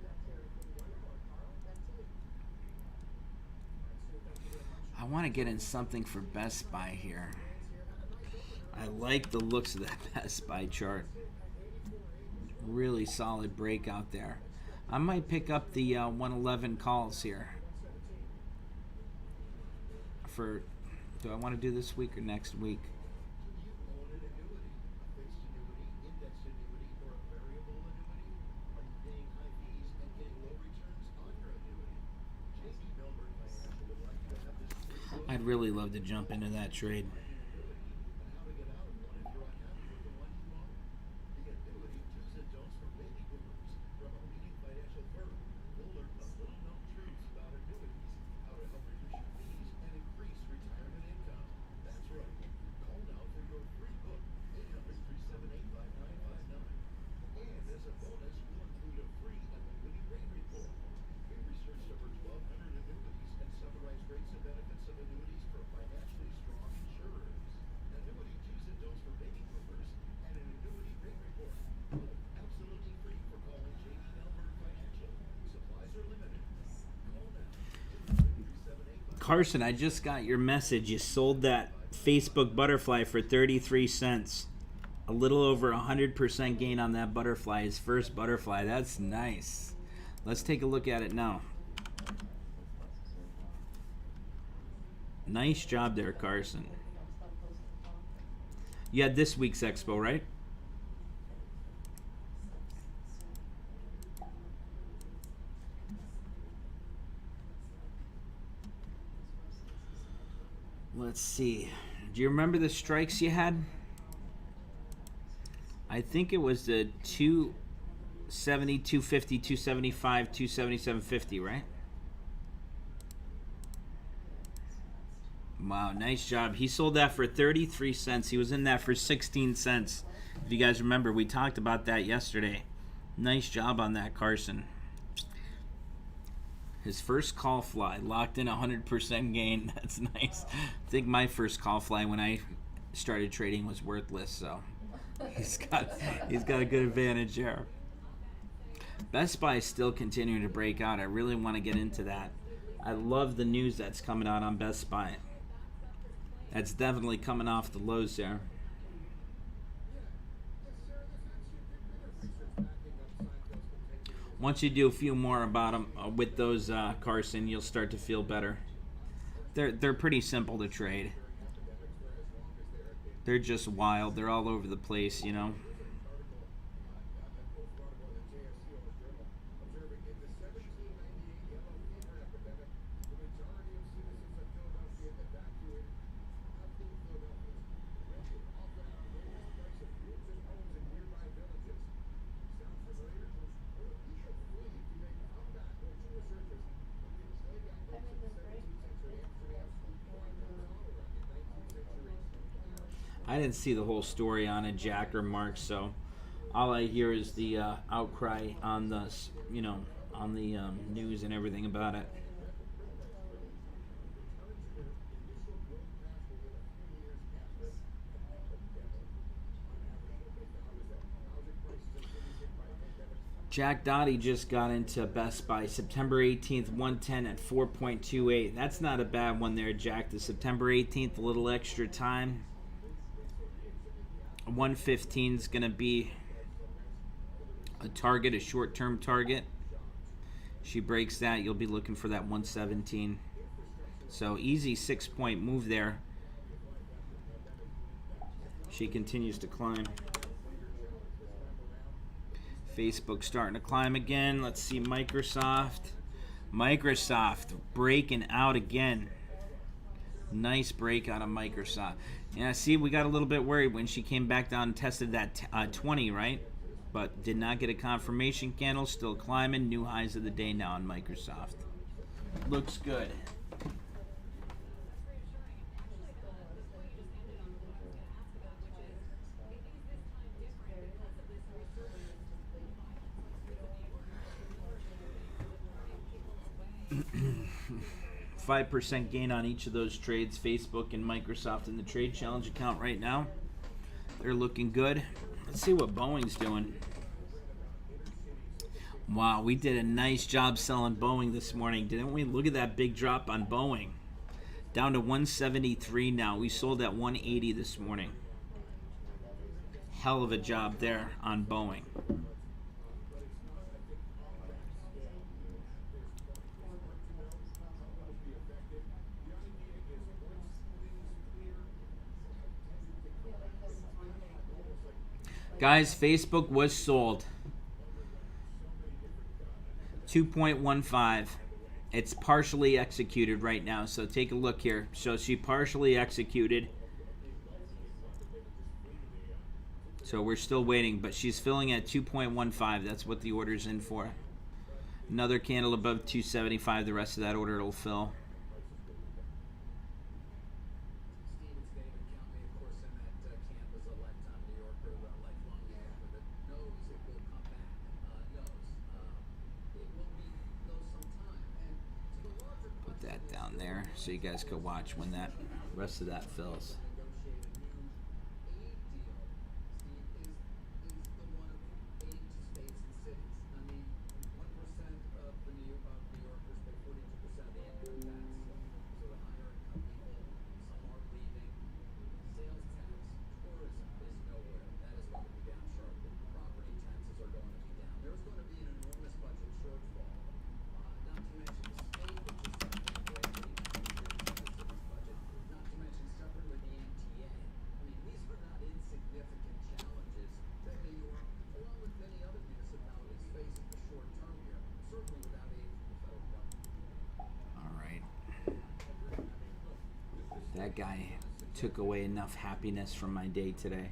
I want to get in something for Best Buy here. I like the looks of that Best Buy chart. Really solid breakout there. I might pick up the 111 calls here. Do I want to do this week or next week? I'd really love to jump into that trade. Carson, I just got your message. You sold that Facebook butterfly for 33 cents. A little over 100% gain on that butterfly. His first butterfly. That's nice. Let's take a look at it now. Nice job there, Carson. You had this week's expo, right? Let's see. Do you remember the strikes you had? I think it was the 270, 250, 275, 277.50, right? Wow, nice job. He sold that for 33 cents. He was in that for 16 cents. If you guys remember, we talked about that yesterday. Nice job on that, Carson. His first call fly, locked in 100% gain. That's nice. I think my first call fly when I started trading was worthless, so he's got a good advantage there. Best Buy is still continuing to break out. I really want to get into that. I love the news that's coming out on Best Buy. That's definitely coming off the lows there. Once you do a few more about them with those, Carson, you'll start to feel better. They're pretty simple to trade. They're just wild. They're all over the place, you know. I didn't see the whole story on it, Jack or Mark, so all I hear is the outcry on the, on the news and everything about it. Jack Dottie just got into Best Buy September 18th, 110 at 4.28. That's not a bad one there, Jack. The September 18th, a little extra time. 115 is going to be a target, a short-term target. She breaks that, you'll be looking for that 117. So easy 6-point move there. She continues to climb. Facebook starting to climb again. Let's see Microsoft. Microsoft breaking out again. Nice break out of Microsoft. Yeah, see, we got a little bit worried when she came back down and tested that 20, right? But did not get a confirmation candle. Still climbing. New highs of the day now on Microsoft. Looks good. 5% gain on each of those trades, Facebook and Microsoft in the trade challenge account right now. They're looking good. Let's see what Boeing's doing. Wow, we did a nice job selling Boeing this morning, didn't we? Look at that big drop on Boeing. Down to 173 now. We sold at 180 this morning. Hell of a job there on Boeing. Guys, Facebook was sold. 2.15. It's partially executed right now, so take a look here. So she partially executed. So we're still waiting, but she's filling at 2.15. That's what the order's in for. Another candle above 275. The rest of that order will fill. Put that down there so you guys could watch when that rest of that fills. That guy took away enough happiness from my day today.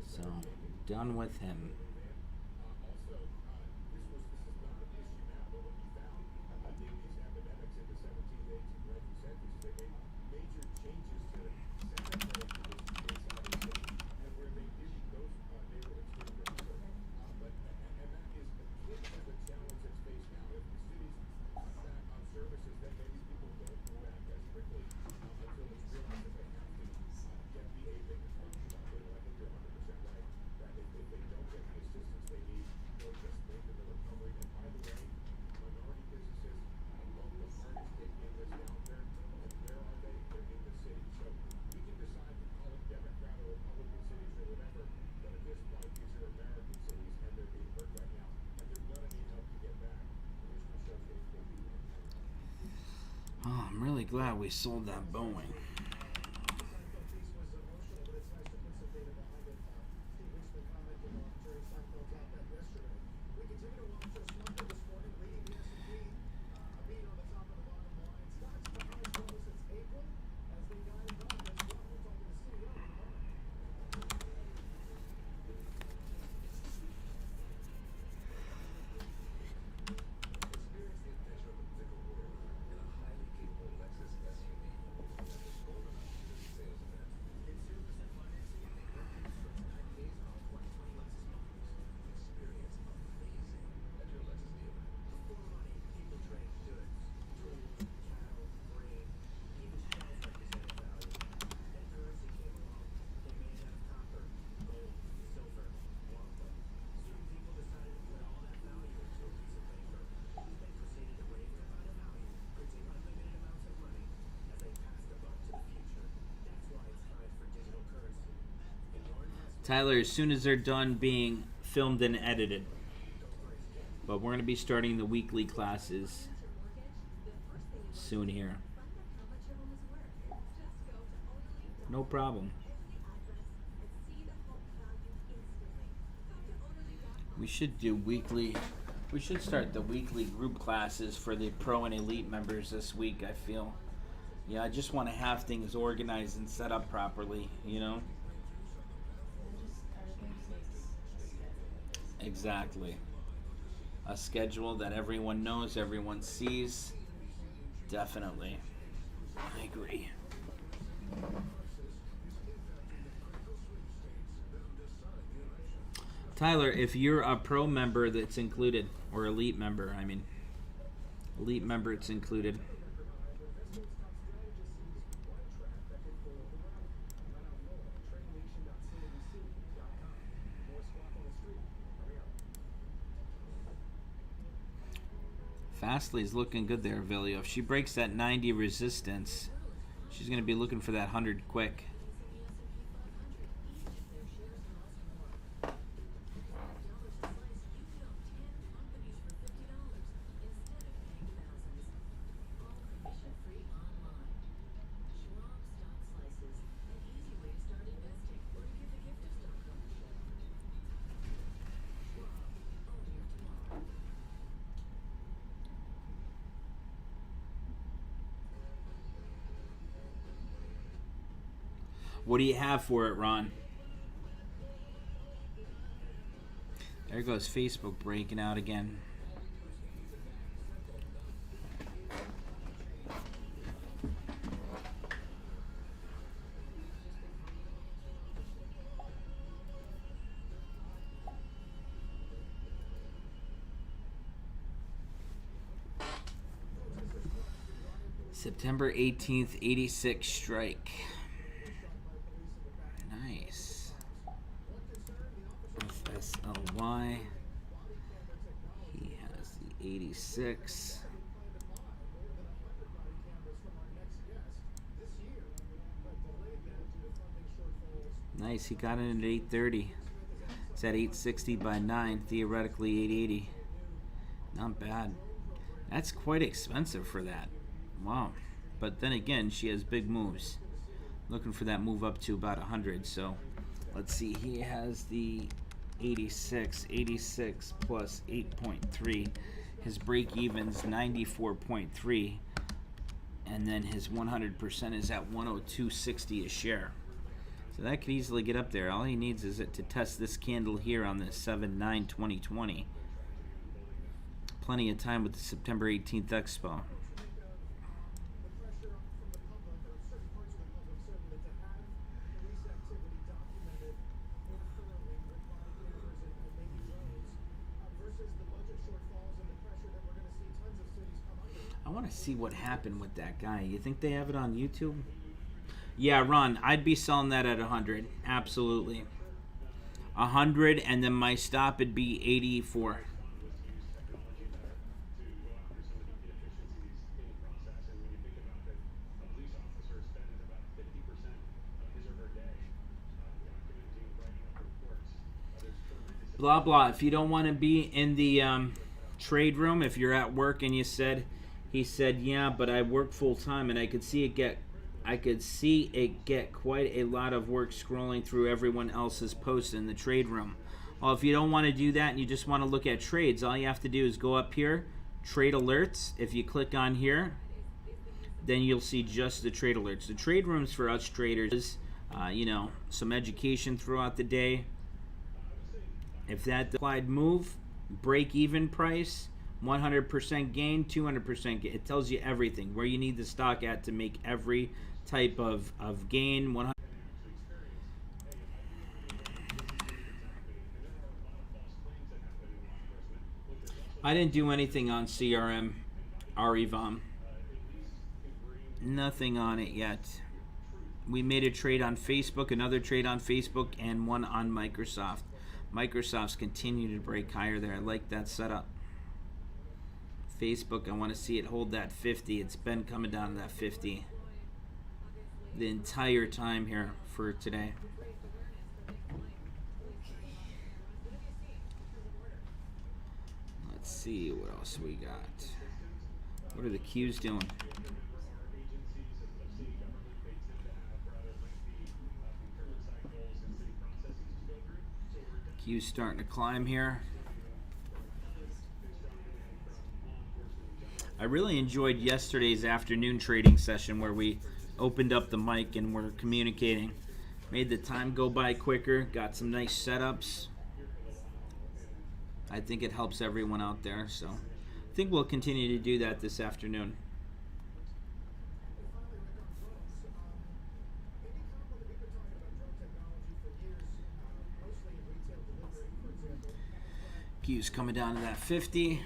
So, done with him. Oh, I'm really glad we sold that Boeing. Tyler, as soon as they're done being filmed and edited. But we're going to be starting the weekly classes soon here. No problem. We should do weekly. We should start the weekly group classes for the pro and elite members this week, I feel. Yeah, I just want to have things organized and set up properly, you know? Exactly. A schedule that everyone knows, everyone sees. Definitely. I agree. Tyler, if you're a pro member, that's included, or elite member, I mean. Elite member, it's included. Fastly's looking good there, Vilio. If she breaks that 90 resistance, she's going to be looking for that 100 quick. What do you have for it, Ron? There goes Facebook breaking out again. September 18th, 86 strike. Nice. FSLY. He has the 86. Nice. He got it at 830. It's at 860 by 9. Theoretically 880. Not bad. That's quite expensive for that. Wow. But then again, she has big moves. Looking for that move up to about 100. So let's see. He has the 86 plus 8.3. His break even's 94.3. And then his 100% is at 102.60 a share. So that could easily get up there. All he needs is it to test this candle here on the 7/9/2020. Plenty of time with the September 18th Expo. I want to see what happened with that guy. You think they have it on YouTube? Yeah, Ron, I'd be selling that at 100. Absolutely. 100, and then my stop would be 84. Blah, blah. If you don't want to be in the trade room, if you're at work and he said, yeah, but I work full time and I could see it get quite a lot of work scrolling through everyone else's posts in the trade room. Well, if you don't want to do that and you just want to look at trades, all you have to do is go up here, trade alerts. If you click on here, then you'll see just the trade alerts. The trade rooms for us traders, some education throughout the day. If that applied move, break even price, 100% gain, 200% gain. It tells you everything, where you need the stock at to make every type of gain. 100. I didn't do anything on CRM, REVOM. Nothing on it yet. We made a trade on Facebook, another trade on Facebook, and one on Microsoft. Microsoft's continuing to break higher there. I like that setup. Facebook, I want to see it hold that 50. It's been coming down to that 50 the entire time here for today. see what else we got. What are the Qs doing? Q's starting to climb here. I really enjoyed yesterday's afternoon trading session where we opened up the mic and were communicating. Made the time go by quicker, got some nice setups. I think it helps everyone out there, so I think we'll continue to do that this afternoon. Q's coming down to that 50.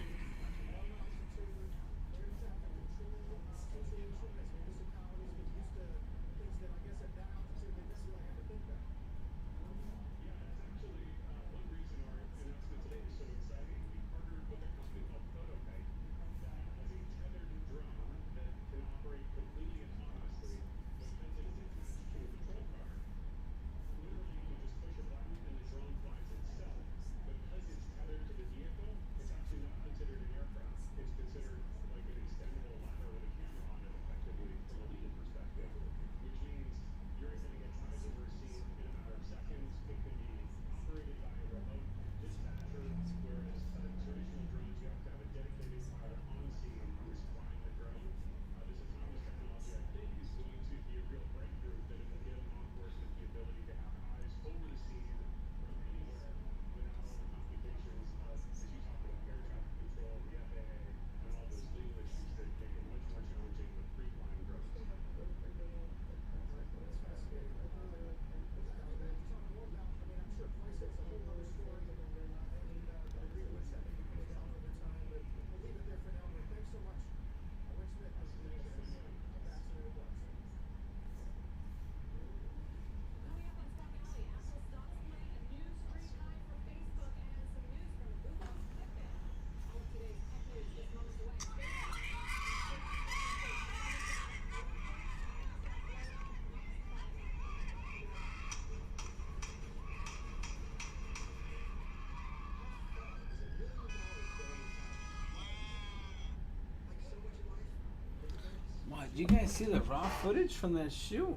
Did you guys see the raw footage from that shoe?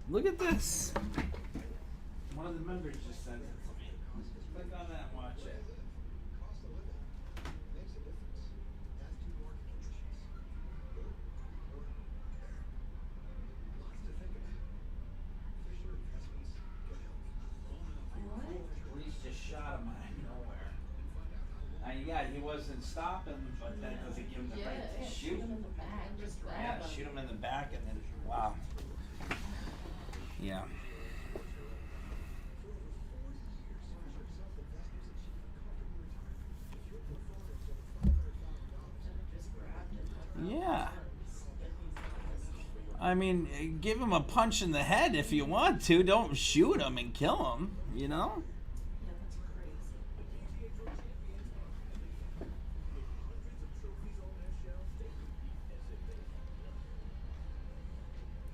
Look at this. One of the members just sent it to me. Click on that and watch it. Police just shot him out of nowhere. Yeah, he wasn't stopping, but that doesn't give him the right to shoot. Shoot him in the back, just grab Yeah, him. shoot him in the back and then, wow. Yeah. Yeah. I mean, give him a punch in the head if you want to. Don't shoot him and kill him, you know? Yeah, that's crazy.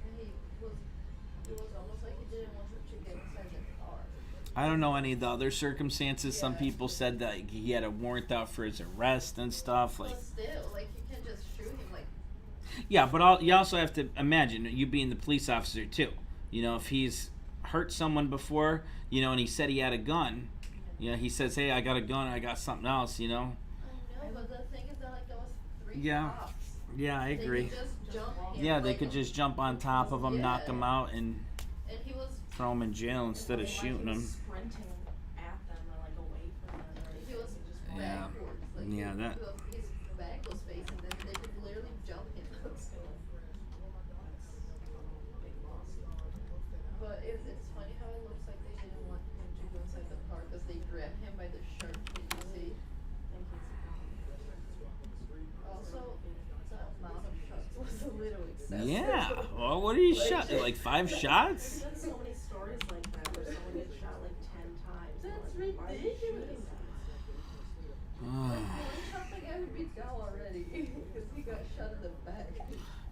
And it was almost like he didn't want her to get inside the car. I don't know any of the other circumstances. Some Yeah. people said that he had a warrant out for his arrest and stuff. Like, But still, like, you can't just shoot him, like, yeah, but you also have to imagine you being the police officer too. You know, if he's hurt someone before, you know, and he said he had a gun, you know, he says, "Hey, I got a gun. I got something else," you know. I know, but the thing is that, like, there was 3 Yeah. cops. Yeah, I They agree. could just jump him, Yeah, they like, could just jump on top of him, knock Yeah. him out, and And he was, throw him in jail instead of shooting him. Sprinting at them or like away from them or he anything. was Just Yeah. backwards. Like, Yeah, that- his back was facing them, they could literally jump him. big loss. But it's funny how it looks like they didn't want him to go inside the car because they grabbed him by the shirt. Did you see? Also, the amount of shots was a little excessive. Yeah. Well, what are you Like- shot? Like 5 shots? There's been so many stories like that where someone gets shot like 10 times. and That's like, why are you shooting ridiculous. them? Like, one shot the guy who beat Gal already because he got shot in the back.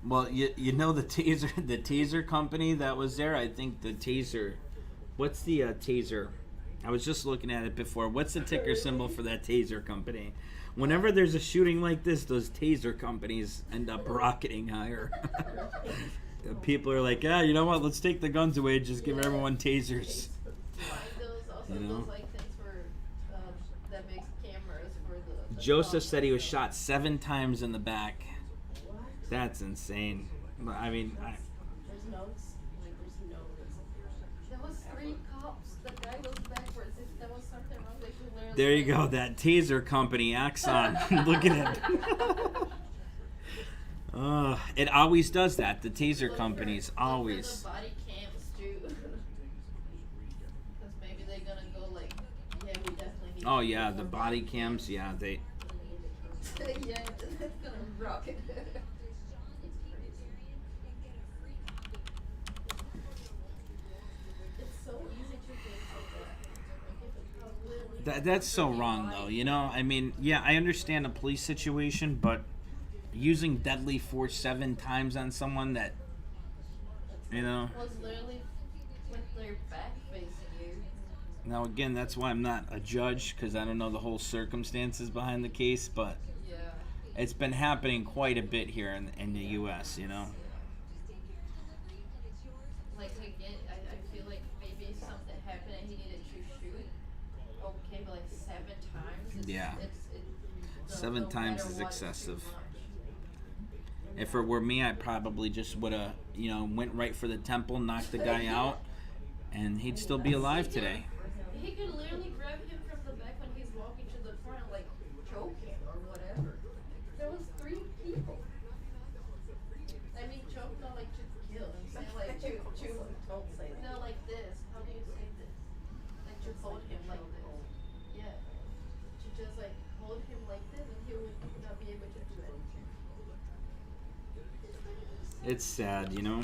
Well, you know the taser company that was there. I think the taser. What's the taser I was just looking at it before. What's the ticker symbol for that taser company? Whenever there's a shooting like this, those taser companies end up rocketing higher. People are like, you know what? Let's take the guns away. Just give everyone tasers. Like those also You know? those like things for that makes cameras for the Joseph cops. said he was shot 7 times in the back. That's insane. I mean, There's notes. Like there's notes. There was 3 cops. The guy was backwards. If there was something wrong, they could literally. there you go. That taser company, Axon. Look at it. It always does that. The taser companies Look always. for the body cams too. Because maybe they're gonna go like, yeah, we definitely need. Oh yeah, the body cams. Yeah, they. Yeah, that's gonna rock it. It's so easy to get That's so wrong, though. You know, I mean, yeah, I understand a police situation, but using deadly force 7 times on someone that, you know. was literally with their back facing you. Now, again, that's why I'm not a judge, because I don't know the whole circumstances behind the case, but Yeah. it's been happening quite a bit here in the U.S., you know. Like again, I feel like maybe something happened and he needed to shoot. Okay, but like 7 times. Yeah. It's 7 times matter is what, excessive. Too much. If it were me, I probably just would have, you know, went right for the temple, knocked the guy out, and he'd still be alive today. He could literally grab him from the back when he's walking to the front, like choke him or whatever. There was 3 people. I mean, choke not like to kill. I'm saying like to Don't say that. no like this. How do you say this? Like to hold him like this. Yeah. To just like hold him like this, and he would not be able to do anything. It's sad, you know.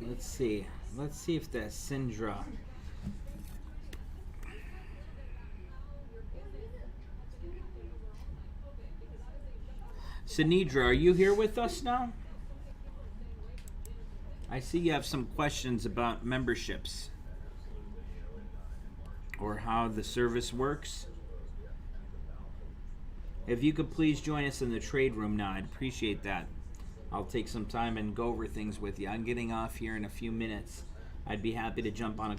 Let's see. Let's see if that Syndra. Sinidra, are you here with us now? I see you have some questions about memberships or how the service works. If you could please join us in the trade room now, I'd appreciate that. I'll take some time and go over things with you. I'm getting off here in a few minutes. I'd be happy to jump on a